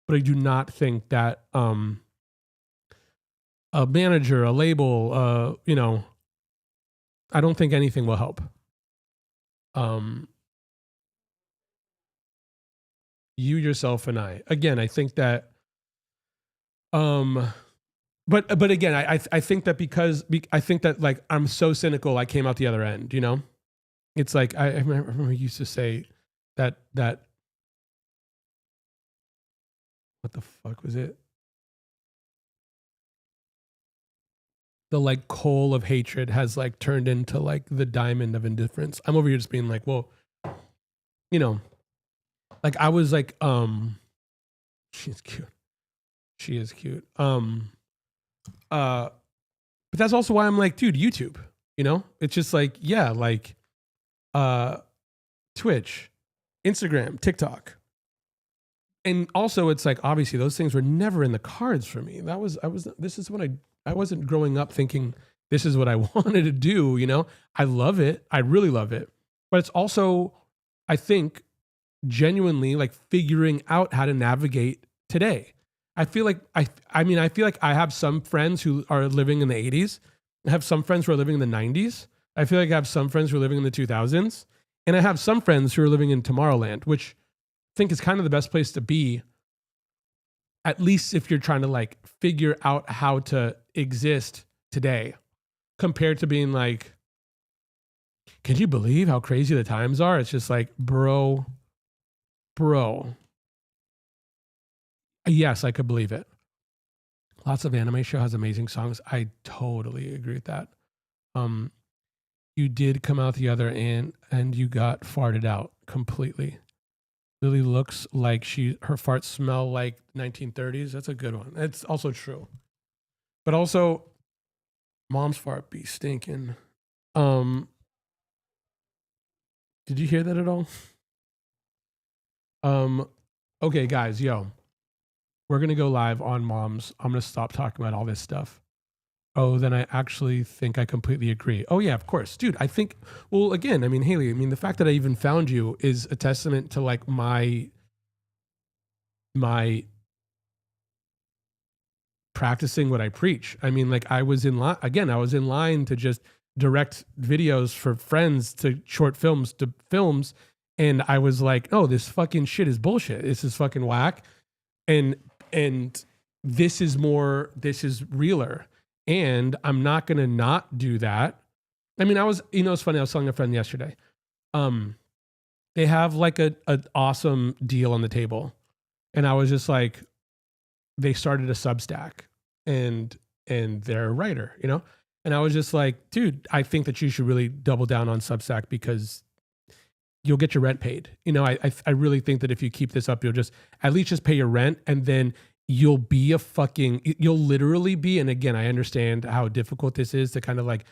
But I do not think that a manager, a label, I don't think anything will help. You, yourself, and I. Again, I think that. But again, I think that because I think that like I'm so cynical, I came out the other end. It's like I remember you used to say that what the fuck was it? The like coal of hatred has like turned into like the diamond of indifference. I'm over here just being like, well, like I was like, she's cute. She is cute. But that's also why I'm like, dude, YouTube, it's just like, yeah, like, Twitch, Instagram, TikTok. And also it's like, obviously those things were never in the cards for me. This is when I wasn't growing up thinking this is what I wanted to do. I love it. I really love it. But it's also, I think, genuinely like figuring out how to navigate today. I feel like I feel like I have some friends who are living in the 80s. I have some friends who are living in the 90s. I feel like I have some friends who are living in the 2000s. And I have some friends who are living in Tomorrowland, which I think is kind of the best place to be, at least if you're trying to like figure out how to exist today, compared to being like, can you believe how crazy the times are? It's just like, bro. Yes, I could believe it. Lots of Anime Show has amazing songs. I totally agree with that. You did come out the other end and you got farted out completely. Lily looks like her farts smell like 1930s. That's a good one. That's also true. But also, mom's fart be stinking. Did you hear that at all? Okay, guys, we're going to go live on Moms. I'm going to stop talking about all this stuff. Oh, then I actually think I completely agree. Oh, yeah, of course. Dude, I think, well, again, I mean, Haley, the fact that I even found you is a testament to like my practicing what I preach. I mean, like I was in line to just direct videos for friends to short films to films. And I was like, oh, this fucking shit is bullshit. This is fucking whack. And this is realer. And I'm not going to not do that. I mean, it's funny. I was telling a friend yesterday, they have like an awesome deal on the table. And I was just like, they started a Substack and they're a writer, and I was just like, dude, I think that you should really double down on Substack because you'll get your rent paid. I really think that if you keep this up, you'll just at least just pay your rent, and then you'll literally be, and again, I understand how difficult this is to kind of like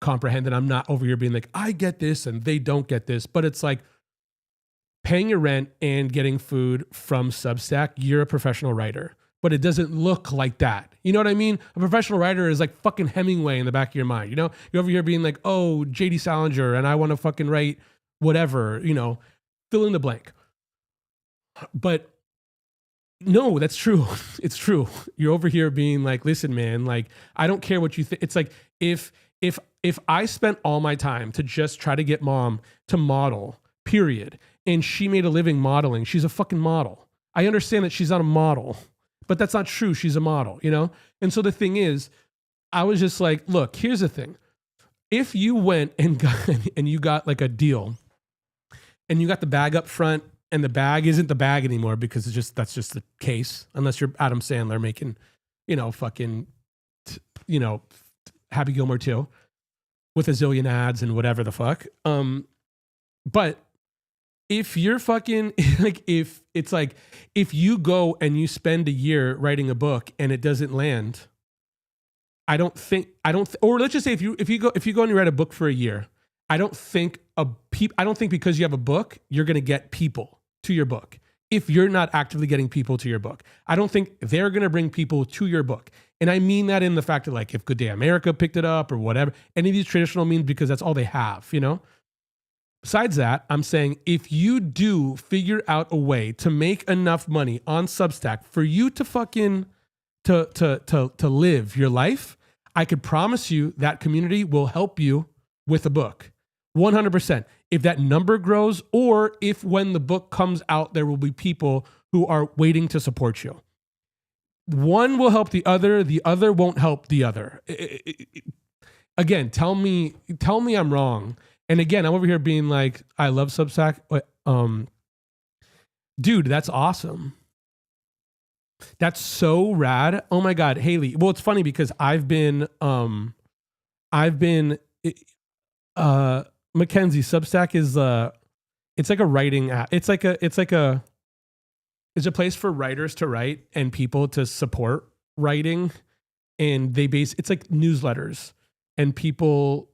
comprehend that I'm not over here being like, I get this and they don't get this, but it's like paying your rent and getting food from Substack, you're a professional writer. But it doesn't look like that. You know what I mean? A professional writer is like fucking Hemingway in the back of your mind. You know, you're over here being like, oh, J.D. Salinger, and I want to fucking write whatever, you know, fill in the blank. But no, that's true. It's true. You're over here being like, listen, man, like, I don't care what you think. It's like, if I spent all my time to just try to get mom to model, period, and she made a living modeling, she's a fucking model. I understand that she's not a model, but that's not true. She's a model, you know? And so the thing is, I was just like, look, here's the thing. If you went and you got like a deal and you got the bag up front and the bag isn't the bag anymore because that's just the case, unless you're Adam Sandler making, you know, fucking, you know, Happy Gilmore 2 with a zillion ads and whatever the fuck. But if you're fucking like, if it's like, if you go and you spend a year writing a book and it doesn't land, or let's just say if you go and you write a book for a year, I don't think because you have a book, you're going to get people to your book. If you're not actively getting people to your book, I don't think they're going to bring people to your book. And I mean that in the fact that like, if Good Day America picked it up or whatever, any of these traditional means, because that's all they have, you know? Besides that, I'm saying if you do figure out a way to make enough money on Substack for you to fucking to live your life, I could promise you that community will help you with a book. 100%. If that number grows, or if when the book comes out, there will be people who are waiting to support you. One will help the other won't help the other. Again, tell me I'm wrong. And again, I'm over here being like, I love Substack. Dude, that's awesome. That's so rad. Oh my God, Haley. Well, it's funny because I've been Mackenzie, Substack is it's like a writing app. It's a place for writers to write and people to support writing. And it's like newsletters, and people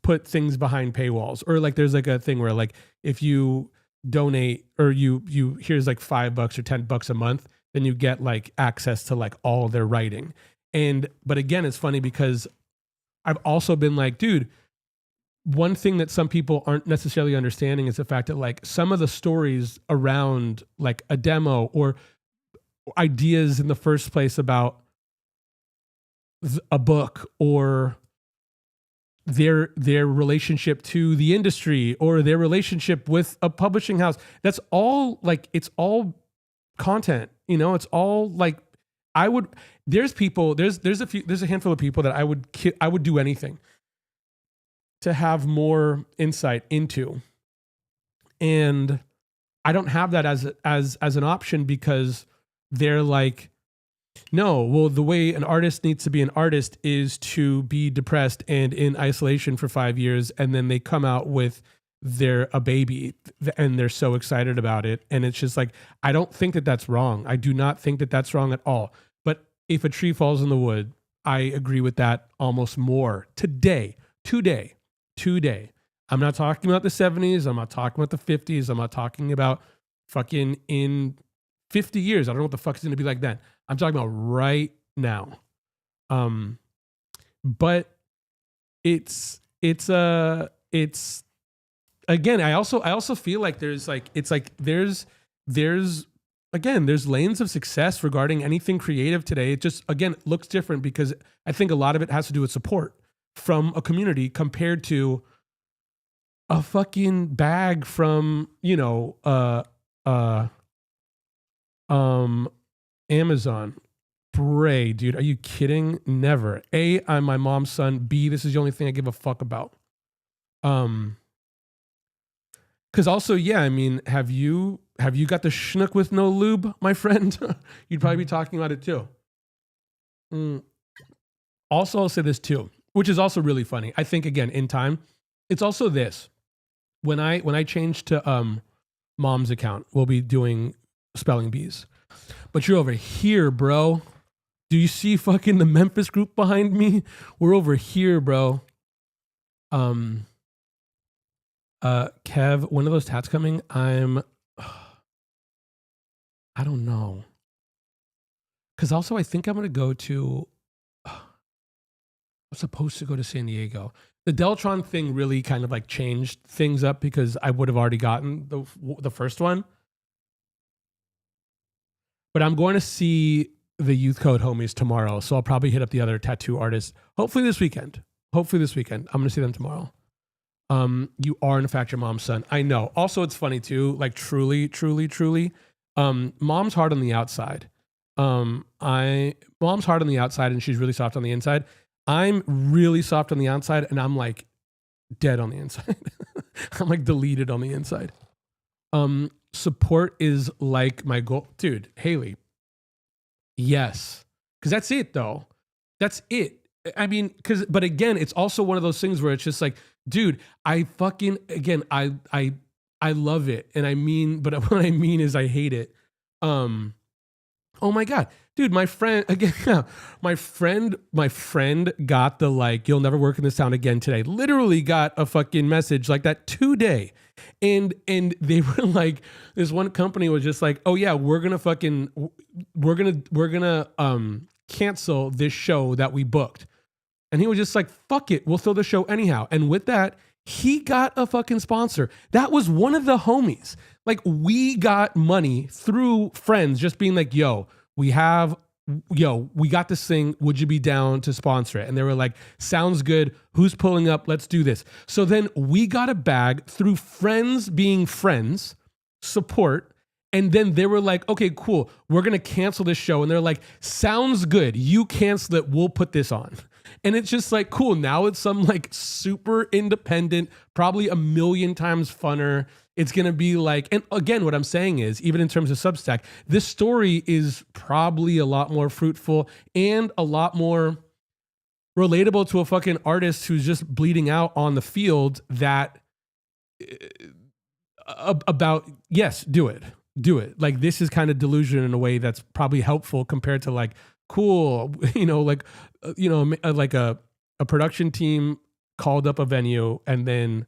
put things behind paywalls, or like there's like a thing where like if you donate or you here's like $5 or $10 a month, then you get like access to like all their writing. But again, it's funny because I've also been like, dude, one thing that some people aren't necessarily understanding is the fact that like some of the stories around like a demo or ideas in the first place about a book or their relationship to the industry or their relationship with a publishing house, that's all like, it's all content, you know, it's all like, there's a handful of people that I would do anything to have more insight into. And I don't have that as an option because they're like, no, well, the way an artist needs to be an artist is to be depressed and in isolation for 5 years. And then they come out with a baby and they're so excited about it. And it's just like, I don't think that that's wrong. I do not think that that's wrong at all. But if a tree falls in the wood, I agree with that almost more today. I'm not talking about the 70s. I'm not talking about the 50s. I'm not talking about fucking in 50 years. I don't know what the fuck is going to be like then. I'm talking about right now. But it's again, I also feel like there's lanes of success regarding anything creative today. It just, again, looks different because I think a lot of it has to do with support from a community compared to a fucking bag from, you know, Amazon. Bray, dude, are you kidding? Never. A, I'm my mom's son. B, this is the only thing I give a fuck about. Because also, yeah, I mean, have you got the schnook with no lube, my friend? You'd probably be talking about it too. Also, I'll say this too, which is also really funny. I think, again, in time, it's also this. When I change to mom's account, we'll be doing spelling bees. But you're over here, bro. Do you see fucking the Memphis group behind me? We're over here, bro. Kev, when are those tats coming? I don't know. Because also, I think I'm going to go to. I'm supposed to go to San Diego. The Deltron thing really kind of like changed things up because I would have already gotten the first one. But I'm going to see the Youth Code homies tomorrow, so I'll probably hit up the other tattoo artists. Hopefully this weekend. I'm going to see them tomorrow. You are in fact your mom's son. I know. Also, it's funny too. Like truly. Mom's hard on the outside. Mom's hard on the outside, and she's really soft on the inside. I'm really soft on the outside, and I'm like dead on the inside. I'm like deleted on the inside. Support is like my goal, dude. Haley. Yes, because that's it though. That's it. I mean, but again, it's also one of those things where it's just like, dude, I love it, and I mean, but what I mean is I hate it. Oh my God, dude, my friend got the like, you'll never work in this town again today. Literally got a fucking message like that today. And they were like, this one company was just like, oh yeah, we're gonna cancel this show that we booked. And he was just like, fuck it, we'll throw the show anyhow. And with that, he got a fucking sponsor. That was one of the homies. Like, we got money through friends just being like, we got this thing. Would you be down to sponsor it? And they were like, sounds good. Who's pulling up? Let's do this. So then we got a bag through friends being friends, support. And then they were like, okay, cool. We're going to cancel this show. And they're like, sounds good. You cancel it. We'll put this on. And it's just like, cool. Now it's some like super independent, probably a million times funner. It's going to be like, and again, what I'm saying is, even in terms of Substack, this story is probably a lot more fruitful and a lot more relatable to a fucking artist who's just bleeding out on the field that about, yes, do it. Like, this is kind of delusion in a way that's probably helpful compared to like, cool, like a production team called up a venue and then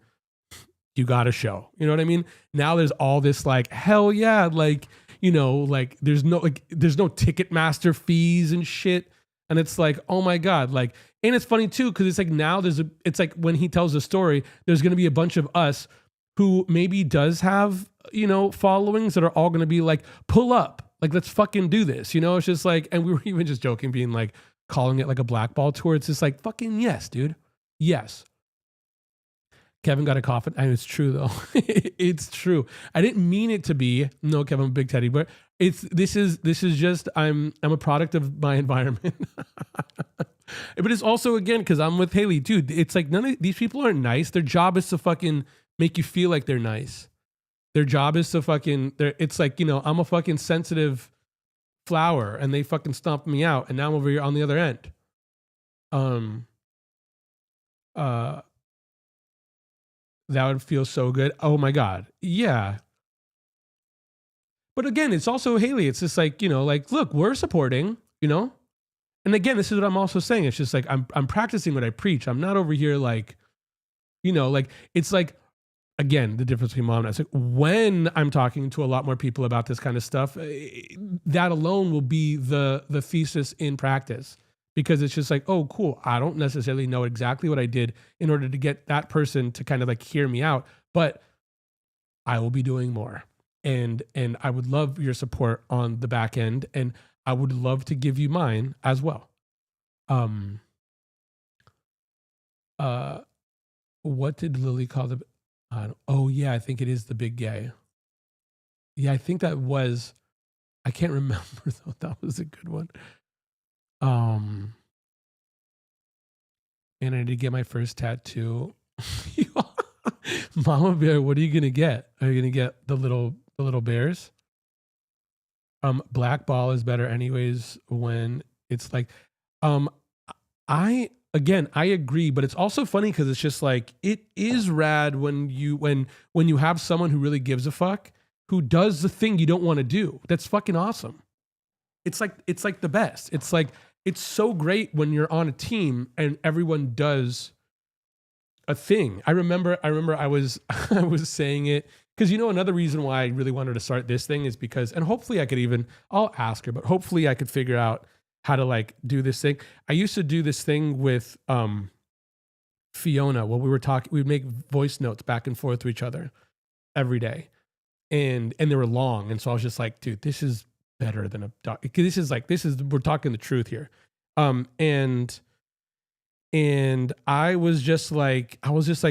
you got a show. You know what I mean? Now there's all this like, hell yeah, like, like there's no Ticketmaster fees and shit. And it's like, oh my God, like, and it's funny too, because it's like now it's like when he tells a story, there's gonna be a bunch of us who maybe does have, followings that are all gonna be like, pull up, like, let's fucking do this. It's just like, and we were even just joking, being like, calling it like a blackball tour. It's just like, fucking yes, dude. Yes. Kevin got a coffin. And it's true though. It's true. I didn't mean it to be. No, Kevin, I'm a big teddy, but this is just, I'm a product of my environment. But it's also, again, because I'm with Haley, dude, it's like none of these people aren't nice. Their job is to fucking make you feel like they're nice. Their job is to fucking, it's like, I'm a fucking sensitive flower and they fucking stomped me out and now I'm over here on the other end. That would feel so good. Oh my God. Yeah. But again, it's also Haley. It's just like, like, look, we're supporting, And again, this is what I'm also saying. It's just like, I'm practicing what I preach. I'm not over here like, like, it's like, again, the difference between mom and I. It's like when I'm talking to a lot more people about this kind of stuff, that alone will be the thesis in practice. Because it's just like, oh, cool. I don't necessarily know exactly what I did in order to get that person to kind of like hear me out, but I will be doing more. And I would love your support on the back end, and I would love to give you mine as well. What did Lily call the? Oh yeah, I think it is the big gay. Yeah, I think that was. I can't remember though. That was a good one. And I did get my first tattoo. Mama Bear, what are you gonna get? Are you gonna get the little bears? Black ball is better anyways when it's like, I agree, but it's also funny because it's just like, it is rad when you have someone who really gives a fuck, who does the thing you don't want to do. That's fucking awesome. It's like the best. It's like, it's so great when you're on a team and everyone does a thing. I remember I was saying it Because another reason why I really wanted to start this thing is because, and hopefully I'll ask her, but hopefully I could figure out how to like do this thing. I used to do this thing with Fiona while we were talking. We'd make voice notes back and forth to each other every day, and they were long, and so I was just like, dude, this is better than a doc. This is we're talking the truth here, and I was just like,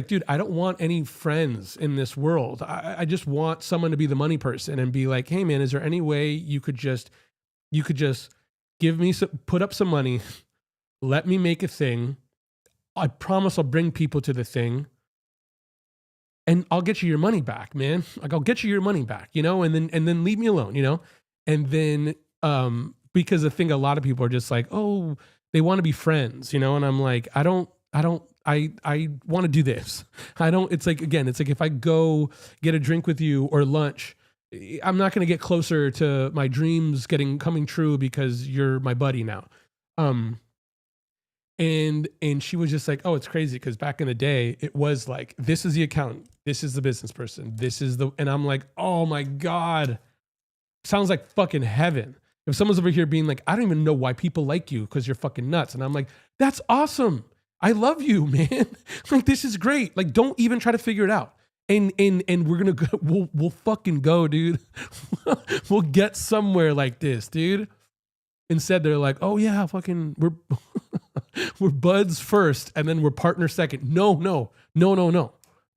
dude, I don't want any friends in this world. I just want someone to be the money person and be like, hey man, is there any way you could just give me put up some money, let me make a thing. I promise I'll bring people to the thing and I'll get you your money back, man. Like I'll get you your money back, and then leave me alone, And then, because the thing, a lot of people are just like, oh, they want to be friends, and I'm like, I want to do this. It's like if I go get a drink with you or lunch, I'm not going to get closer to my dreams coming true because you're my buddy now. And she was just like, oh, it's crazy. Cause back in the day, it was like, this is the accountant. This is the business person. And I'm like, oh my God, sounds like fucking heaven. If someone's over here being like, I don't even know why people like you because you're fucking nuts. And I'm like, that's awesome. I love you, man. Like, this is great. Like, don't even try to figure it out. And we're going to go, we'll fucking go, dude. We'll get somewhere like this, dude. Instead, they're like, oh yeah, fucking, we're buds first and then we're partners second. No.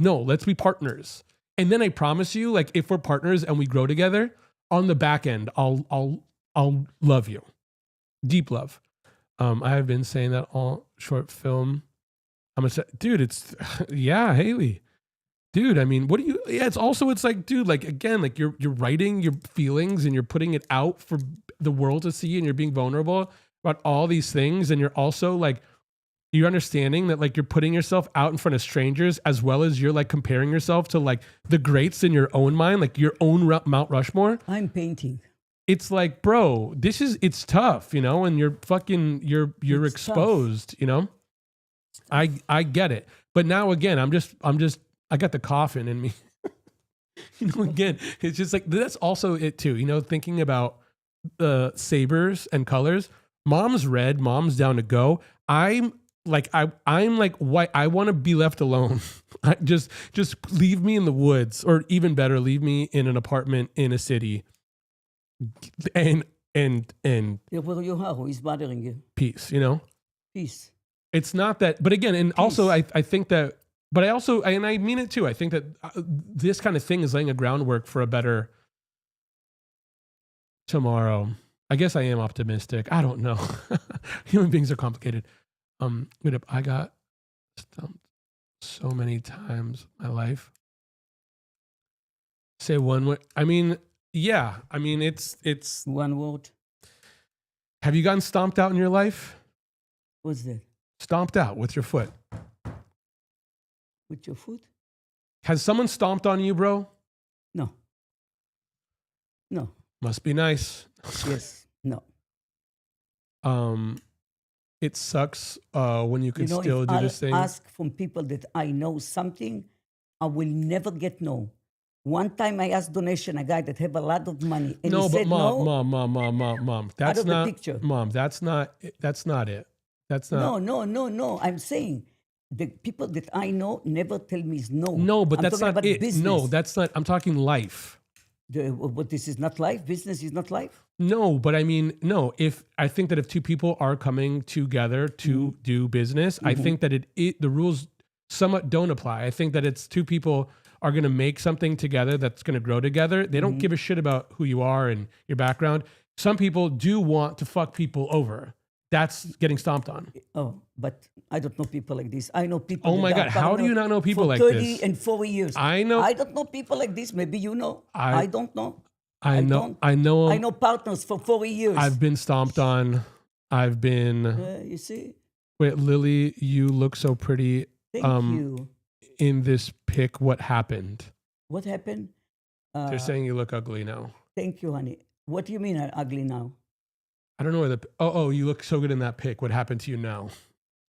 Let's be partners. And then I promise you, like, if we're partners and we grow together, on the back end, I'll love you. Deep love. I have been saying that all short film. I'm gonna say, dude, it's yeah, Haley. Dude, I mean, it's like, dude, like, again, like you're writing your feelings and you're putting it out for the world to see and you're being vulnerable about all these things. And you're also like, you're understanding that like you're putting yourself out in front of strangers as well as you're like comparing yourself to like the greats in your own mind, like your own Mount Rushmore. I'm painting. It's like, bro, it's tough, and you're fucking, you're it's exposed, tough. I get it. But now again, I got the coffin in me. Again, it's just like, that's also it too, thinking about the sabers and colors. Mom's red, mom's down to go. I'm like white. I want to be left alone. Just leave me in the woods, or even better, leave me in an apartment in a city. And Who is bothering you? Peace, Peace. It's not that, but again, and peace. Also I think that, but I also, and I mean it too. I think that this kind of thing is laying a groundwork for a better tomorrow. I guess I am optimistic. I don't know. Human beings are complicated. I got stumped so many times in my life. Say one word. I mean, yeah. I mean, it's one word. Have you gotten stomped out in your life? What's that? Stomped out with your foot. With your foot? Has someone stomped on you, bro? No. Must be nice. Yes. No. It sucks when you can still do this thing. Ask from people that I know something, I will never get no. One time I asked donation a guy that have a lot of money, and he said no. Mom. That's not the picture. Mom. That's not it. That's not. No. I'm saying the people that I know never tell me no. No, but that's not it. Business. No, that's not. I'm talking life. But this is not life. Business is not life. No, but I mean, no. If I think that if two people are coming together to do business, I think that the rules somewhat don't apply. I think that it's two people are going to make something together that's going to grow together. They don't give a shit about who you are and your background. Some people do want to fuck people over. That's getting stomped on. Oh, but I don't know people like this. I know people. Oh my God. How do you not know people like 30 this? 30 and 40 years. I know. I don't know people like this. Maybe you know. I don't know. I know. I know partners for 40 years. I've been stomped on. I've been. You see? Wait, Lily, you look so pretty. Thank you. In this pic, what happened? What happened? They're saying you look ugly now. Thank you, honey. What do you mean I'm ugly now? I don't know where oh, you look so good in that pic. What happened to you now?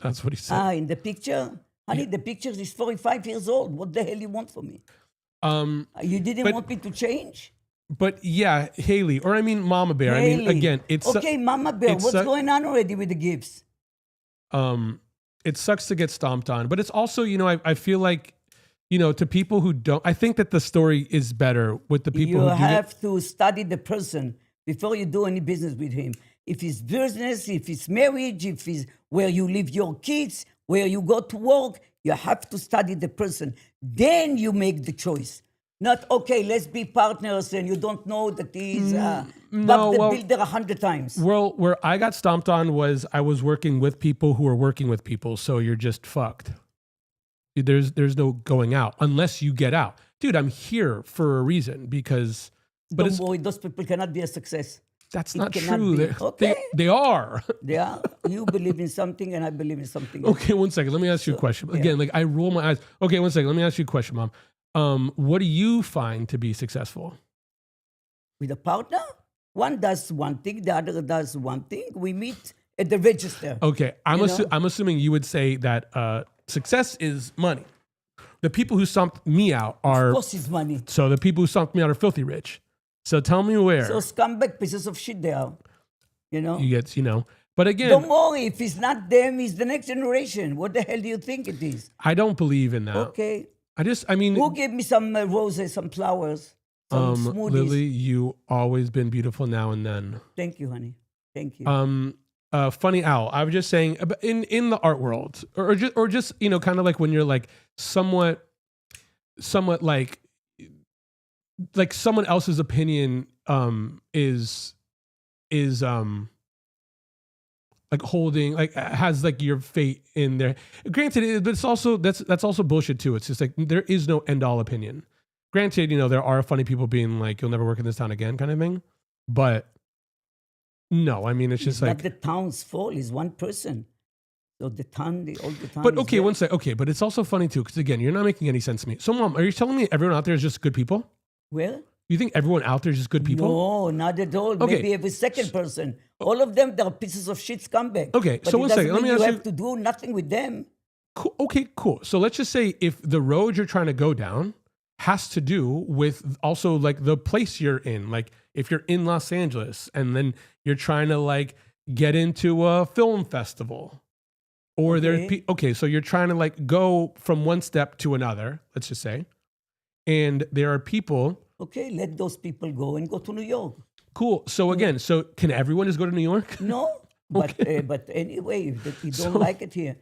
That's what he said. In the picture? Honey, the picture is 45 years old. What the hell you want from me? You didn't but- want me to change? But yeah, Haley, or I mean Mama Bear. I mean, Haley. again, it's Okay, Mama Bear, it's what's su- going on already with the gifts? it sucks to get stomped on, but it's also, you know, I feel like, you know, to people who don't, I think that the story is better with the people You who do it. have to study the person before you do any business with him. If it's business, if it's marriage, if it's where you leave your kids, where you go to work, you have to study the person. Then you make the choice. Not, okay, let's be partners, and you don't know that he's no, Bob the well- Builder 100 times. Well, where I got stomped on was I was working with people who are working with people, so you're just fucked. There's no going out unless you get out. Dude, I'm here for a reason because but Don't it's worry, those people cannot be a success. that's it not cannot true. be. They Okay. they are. They are. You believe in something, and I believe in something else. Okay, one second. Let me ask you a question. yeah. Again, like I roll my eyes. Okay, one second. Let me ask you a question, Mom. What do you find to be successful? With a partner, one does one thing, the other does one thing. We meet at the register. Okay, I'm You know? I'm assuming you would say that success is money. The people who stomped me out Of are course, it's money. so the people who stomped me out are filthy rich. So tell me where So scumbag pieces of shit they are. You know? you get, you know. But again, Don't worry, if it's not them, it's the next generation. What the hell do you think it is? I don't believe in that. Okay. I mean, Who gave me some roses, some flowers, some smoothies? Lily, you always been beautiful now and then. Thank you, honey. Thank you. Funny Owl. I was just saying in the art world, or just you know, kind of like when you're like somewhat like someone else's opinion is like holding like has like your fate in there. Granted, but it's also that's also bullshit too. It's just like there is no end all opinion. Granted, you know there are funny people being like you'll never work in this town again kind of thing, but no, I mean it's just It's like. not the town's fault. It's one person. So the town, all the town. But is okay, there. one sec. Okay, but it's also funny too because again, you're not making any sense to me. So, Mom, are you telling me everyone out there is just good people? Well, You think everyone out there is just good people? no, not at all. Okay. Maybe every second person. All of them, they're pieces of shit scumbag. Okay, But so it one doesn't second, let mean me ask you you- have to do nothing with them. Cool. Okay, cool. So let's just say if the road you're trying to go down has to do with also like the place you're in, like if you're in Los Angeles and then you're trying to like get into a film festival, or Okay. so you're trying to like go from one step to another. Let's just say, and there are people. Okay, let those people go and go to New York. Cool. So again, so can everyone just go to New York? No, but anyway, if you don't So- like it here,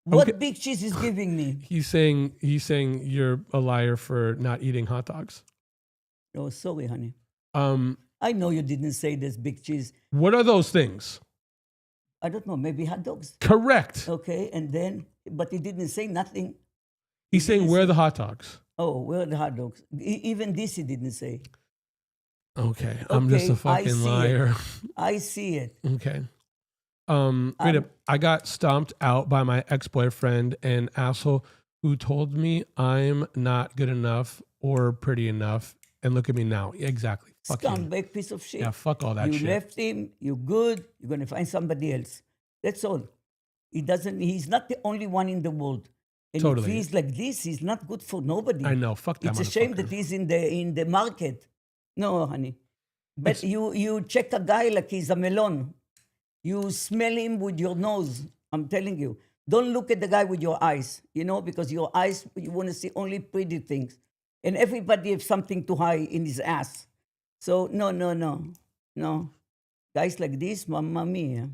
what Okay. big cheese is giving me? He's saying you're a liar for not eating hot dogs. Oh, sorry, honey. Um, I know you didn't say there's big cheese. what are those things? I don't know, maybe hot dogs. Correct. Okay, and then, but he didn't say nothing. He's saying where are the hot dogs? Oh, where are the hot dogs? Even this he didn't say. Okay, I'm just a Okay, I fucking see it. liar. I see it. Okay. Wait up. I got stomped out by my ex-boyfriend, an asshole who told me I'm not good enough or pretty enough. And look at me now. Exactly. Fuck him. Scumbag piece of shit. Yeah, fuck all that You shit. left him, you're good, you're gonna find somebody else. That's all. He's not the only one in the world. And Totally. if he's like this, he's not good for nobody. I know. Fuck that It's a shame that motherfucker. he's in the market. No, honey. But you check a guy like he's a melon. You smell him with your nose. I'm telling you. Don't look at the guy with your eyes, because your eyes, you want to see only pretty things. And everybody has something to hide in his ass. So, no. Guys like this, mamma mia.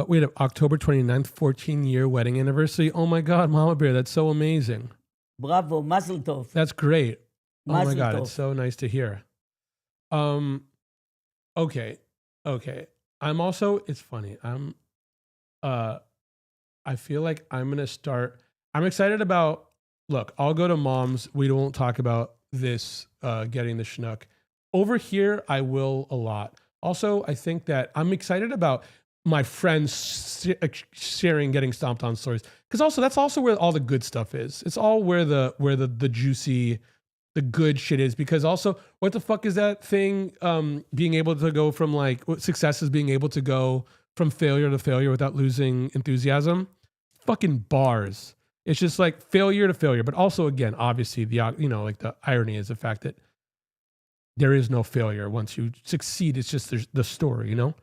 Wait up. October 29th, 14-year wedding anniversary. Oh my God, Mama Bear, that's so amazing. Bravo, mazel tov. That's great. Oh my Mazel God, tov. it's so nice to hear. Okay. I'm also, it's funny. I feel like I'm excited about, look, I'll go to Mom's. We won't talk about this, getting the schnook. Over here, I will a lot. Also, I think that I'm excited about my friends sharing getting stomped on stories. Because also, that's also where all the good stuff is. It's all where the juicy, the good shit is. Because also, what the fuck is that thing? Being able to go from success is being able to go from failure to failure without losing enthusiasm. Fucking bars. It's just like failure to failure. But also, again, obviously, like the irony is the fact that there is no failure once you succeed. It's just there's the story, you know?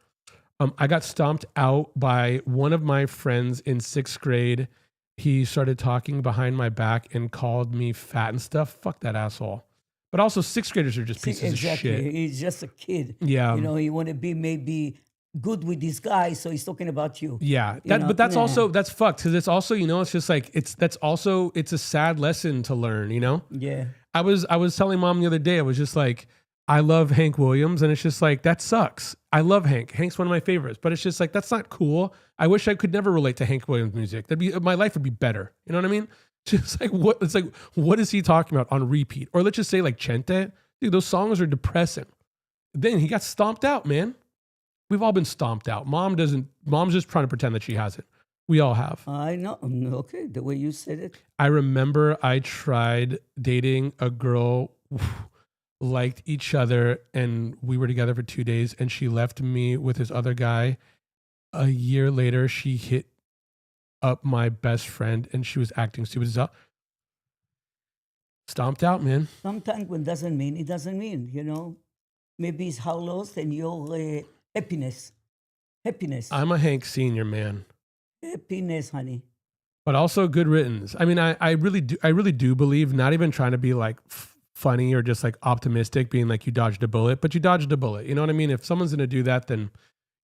I got stomped out by one of my friends in 6th grade. He started talking behind my back and called me fat and stuff. Fuck that asshole. But also 6th graders are just pieces exactly. of shit. He's just a kid. Yeah. You know, he want to be maybe good with this guy, so he's talking about you. Yeah. You know? But that's Nah. also, that's fucked. Because it's also, you know, it's just like, it's a sad lesson to learn, you know? Yeah. I was telling mom the other day, I was just like, I love Hank Williams. And it's just like, that sucks. I love Hank. Hank's one of my favorites. But it's just like, that's not cool. I wish I could never relate to Hank Williams music. My life would be better. You know what I mean? Just like, what is he talking about on repeat? Or let's just say like Chente. Dude, those songs are depressing. Then he got stomped out, man. We've all been stomped out. Mom's just trying to pretend that she hasn't. We all have. I know. Okay, the way you said it. I remember I tried dating a girl, liked each other, and we were together for 2 days, and she left me with this other guy. A year later, she hit up my best friend, and she was acting stupid as hell. Stomped out, man. Sometimes when doesn't mean, it doesn't mean, you know. Maybe it's how lost and your happiness. Happiness. I'm a Hank Senior, man. Happiness, honey. But also good riddance. I mean, I really do believe, not even trying to be like funny or just like optimistic, being like you dodged a bullet, but you dodged a bullet. You know what I mean? If someone's gonna do that, then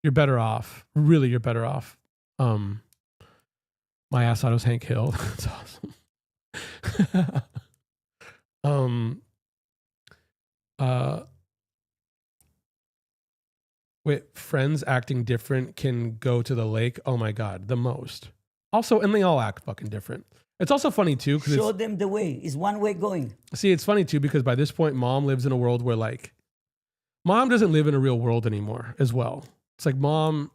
you're better off. Really, you're better off. My ass thought it was Hank Hill. That's awesome. Wait, friends acting different can go to the lake. Oh my God, the most. Also, and they all act fucking different. It's also funny too, Show because them the way. It's one way going. it's funny too, because by this point, mom lives in a world where like, mom doesn't live in a real world anymore as well. It's like mom,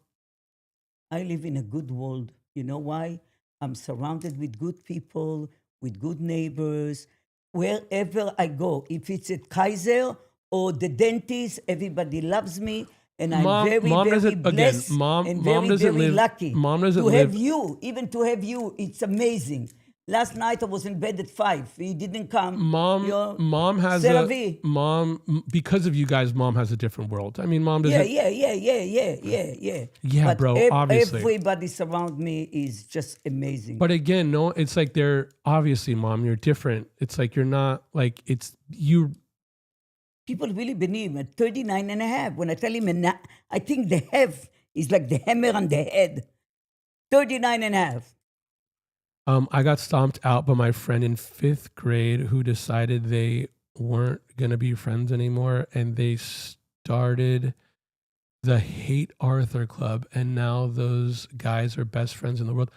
I live in a good world. You know why? I'm surrounded with good people, with good neighbors. Wherever I go, if it's at Kaiser or the dentist, everybody loves me. And I'm Mom- very, mom very doesn't- again, blessed mom- and mom very, doesn't very live- lucky. mom doesn't to have live- you, even to have you, it's amazing. Last night I was in bed at 5. He didn't come. You're- mom has C'est la a vie. mom, because of you guys, mom has a different world. I mean, mom doesn't. Yeah. Yeah, But bro, obviously. everybody around me is just amazing. But again, no, it's like they're obviously, mom, you're different. It's like you're not like it's you. People really believe at 39 and a half. When I tell him, I think the half is like the hammer on the head. 39 and a half. I got stomped out by my friend in 5th grade who decided they weren't gonna be friends anymore, and they started the Hate Arthur Club, and now those guys are best friends in the world.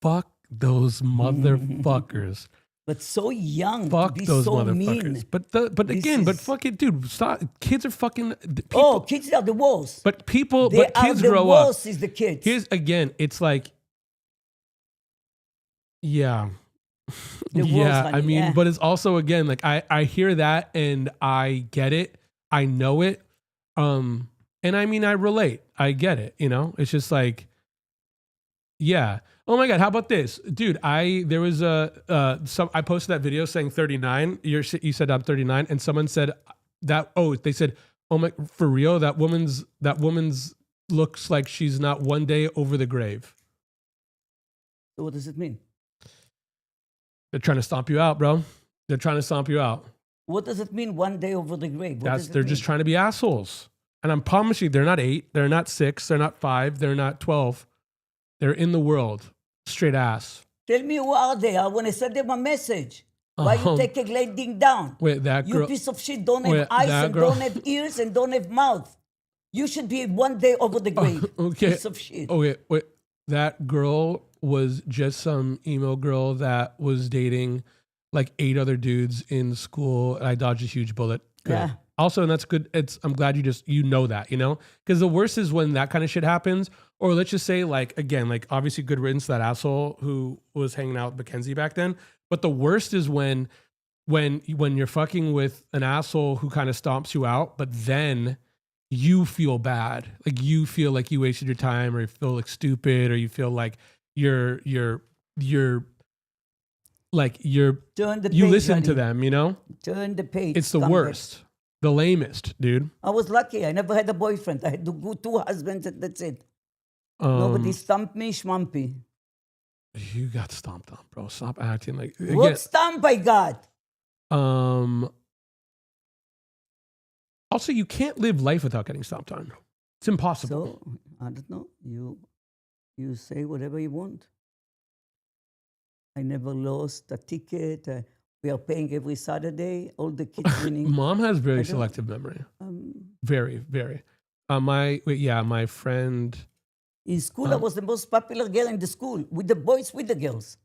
Fuck those motherfuckers. But so young Fuck to be those so motherfuckers. mean. But This again, but is- fuck it, dude. Stop. Kids are fucking people. Oh, kids are the worst. But people, They but are kids the grow up. worst is the kids. Here's again, it's like, yeah. The worst, Yeah, honey, I mean, yeah. but it's also again, like I hear that and I get it. I know it. And I mean I relate. I get it, you know? It's just like, yeah. Oh my God, how about this? Dude, there was I posted that video saying 39. You said I'm 39, and someone said they said, oh my, for real, that woman's looks like she's not one day over the grave. So what does it mean? They're trying to stomp you out, bro. They're trying to stomp you out. What does it mean one day over the grave? What does it They're mean? just trying to be assholes. And I promise you, they're not 8, they're not 6, they're not 5, they're not 12. They're in the world. Straight ass. Tell me who are they? I want to send them a message. Why you take a gliding down? Wait, that You girl. piece of shit don't have Wait, eyes that and girl- don't have ears and don't have mouth. You should be one day over the grave. Okay. Piece of shit. Okay, wait. That girl was just some emo girl that was dating like 8 other dudes in school. And I dodged a huge bullet. Good. Yeah. Also, and that's good. I'm glad you know that, you know? Because the worst is when that kind of shit happens. Or let's just say, like, again, like obviously good riddance to that asshole who was hanging out with Mackenzie back then. But the worst is when you're fucking with an asshole who kind of stomps you out, but then you feel bad. Like you feel like you wasted your time, or you feel like stupid, or you feel like you're like Turn the you page, listen to honey. them, you know? Turn the page. It's the scumbags. worst. The lamest, dude. I was lucky. I never had a boyfriend. I had two husbands and that's it. Nobody stumped me, schmumpy. You got stomped on, bro. Stop acting like What stump I got? Also, you can't live life without getting stomped on. It's impossible. So, I don't know. You say whatever you want. I never lost a ticket. We are paying every Saturday. All the kids winning. Mom has very don't- selective memory. Very, very. My friend. In school, I was the most popular girl in the school, with the boys, with the girls.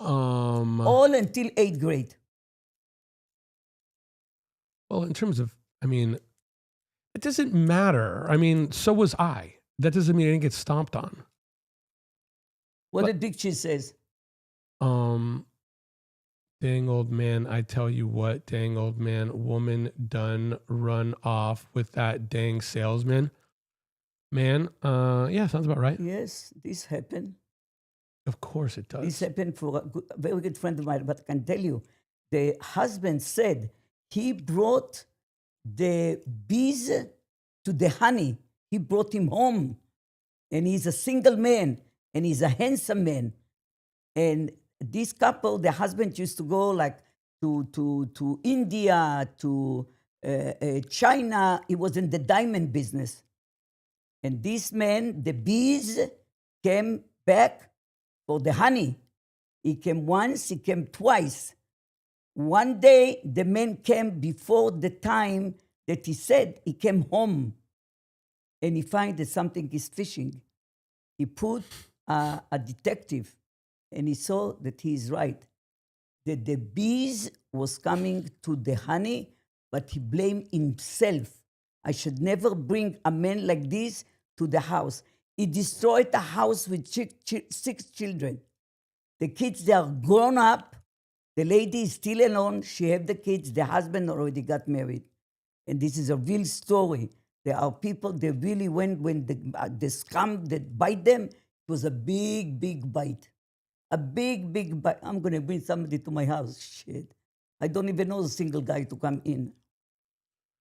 All until 8th grade. Well, in terms of, it doesn't matter. So was I. That doesn't mean I didn't get stomped on. What the dictionary says. Dang old man, I tell you what, dang old man, woman done run off with that dang salesman. Man, yeah, sounds about right. Yes, this happened. Of course it does. This happened for a very good friend of mine, but I can tell you, the husband said he brought the bees to the honey. He brought him home. And he's a single man, and he's a handsome man. And this couple, the husband used to go like to India, to China. He was in the diamond business. And this man, the bees, came back for the honey. He came once, he came twice. One day, the man came before the time that he said he came home. And he find that something is fishing. He put a detective, and he saw that he is right. That the bees was coming to the honey, but he blamed himself. I should never bring a man like this to the house. He destroyed the house with 6 children. The kids, they are grown up. The lady is still alone. She have the kids. The husband already got married. And this is a real story. There are people that really went when the scum that bite them, it was a big, big bite. A big, big bite. I'm going to bring somebody to my house. Shit. I don't even know a single guy to come in.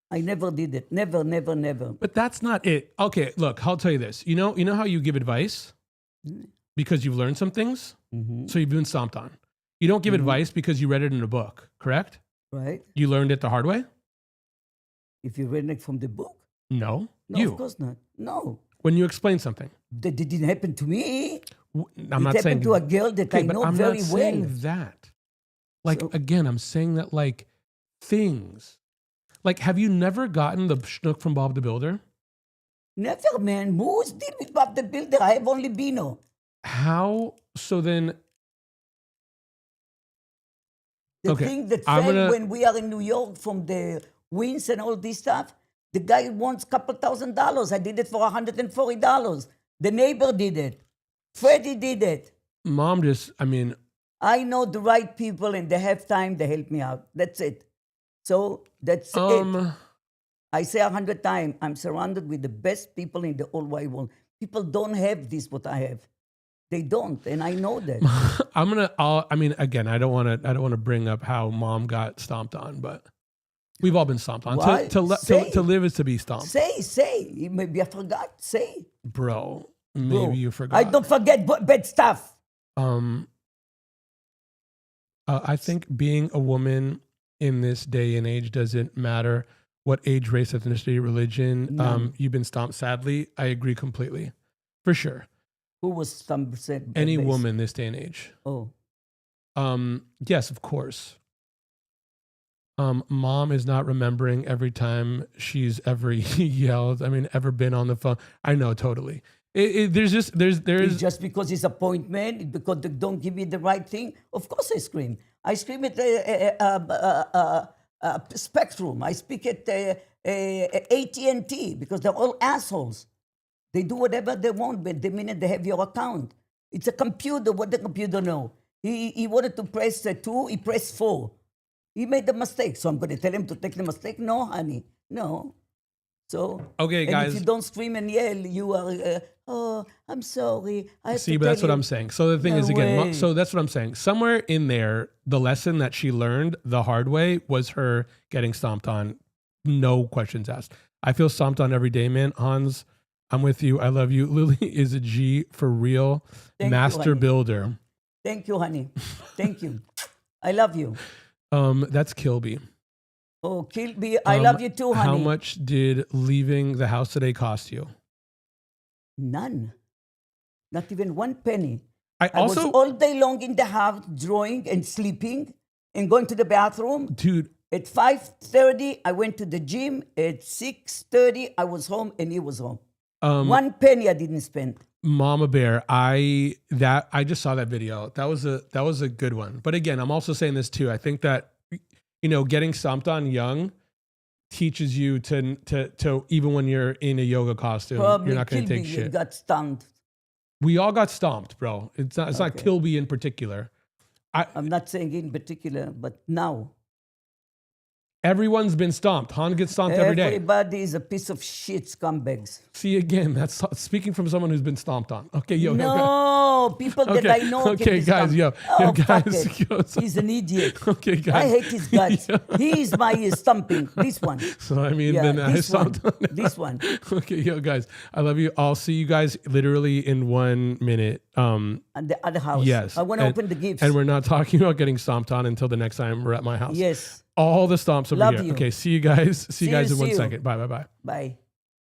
I never did it. Never, never, never. But that's not it. Okay, look, I'll tell you this. You know how you give advice? Because you've learned some things? Mm-hmm. So you've been stomped on. You don't give advice because you read it in a book, correct? Right? You learned it the hard way? If you read it from the book? No. No, you. of course not. No. When you explain something. That didn't happen to me. I'm not it saying happened to a girl that I but know I'm very not saying well. that. Like, So- again, I'm saying that like things. Like, have you never gotten the schnook from Bob the Builder? Never, man. Who's deal with Bob the Builder? I have only Bino. How? So then, The Okay, thing that I'm fell gonna- when we are in New York from the winds and all this stuff, the guy wants a couple $1,000. I did it for $140. The neighbor did it. Freddie did it. Mom just, I know the right people and they have time, they help me out. That's it. So that's it. I say 100 times, I'm surrounded with the best people in the whole wide world. People don't have this, what I have. They don't, and I know that. again, I don't want to bring up how Mom got stomped on, but we've all been stomped on. Why? To Say. live is to be stomped. Say. Maybe I forgot. Say. Bro, Bro, maybe you forgot. I don't forget bad stuff. I think being a woman in this day and age doesn't matter what age, race, ethnicity, religion. None. You've been stomped. Sadly, I agree completely, for sure. Who was some percent? Any base? woman this day and age. Oh, Yes, of course. Mom is not remembering every time she's ever yelled. Ever been on the phone. I know, totally. There's it's just because it's appointment, because they don't give me the right thing. Of course, I scream. I scream at Spectrum. I speak at AT&T because they're all assholes. They do whatever they want, but the minute they have your account, it's a computer. What the computer know? He wanted to press 2, he pressed 4. He made the mistake, so I'm going to tell him to take the mistake. No, honey, no. So, Okay, and guys. if you don't scream and yell, you are, oh, I'm sorry. I have See, to but that's tell what you." I'm saying. So the thing No is, again, way. so that's what I'm saying. Somewhere in there, the lesson that she learned the hard way was her getting stomped on. No questions asked. I feel stomped on every day, man. Hans, I'm with you. I love you. Lily is a G for real. Thank you, Master honey. builder. Thank you, honey. Thank you. I love you. That's Kilby. Oh, Kilby, I love you too, honey. How much did leaving the house today cost you? None. Not even 1 penny. I I was also, all day long in the house drawing and sleeping and going to the bathroom. dude, At 5:30, I went to the gym. At 6:30, I was home and he was home. 1 penny I didn't spend. Mama Bear, I just saw that video. That was a good one. But again, I'm also saying this too. I think that getting stomped on young teaches you to even when you're in a yoga costume, Probably you're not going to Kilby take shit. got stunned. We all got stomped, bro. It's not Okay. Kilby in particular. I'm not saying in particular, but now. Everyone's been stomped. Han gets stomped every day. Everybody is a piece of shit scumbags. See, again, that's speaking from someone who's been stomped on. Okay, yo, No, people that I know. can Okay, be guys, stumped. yo, Fuck guys, it. yo, so- He's an idiot. okay, guys. I hate his guts. He is my stumping. This one. So I mean, Yeah, then I this one. stomped on This one. Okay, yo, guys, I love you. I'll see you guys literally in 1 minute. And the other house. Yes, I want to and- open the gifts. And we're not talking about getting stomped on until the next time we're at my house. Yes. All the stomps over Love here. you. Okay, see you guys. See you See guys you, in 1 see you. second. Bye, bye, bye. Bye.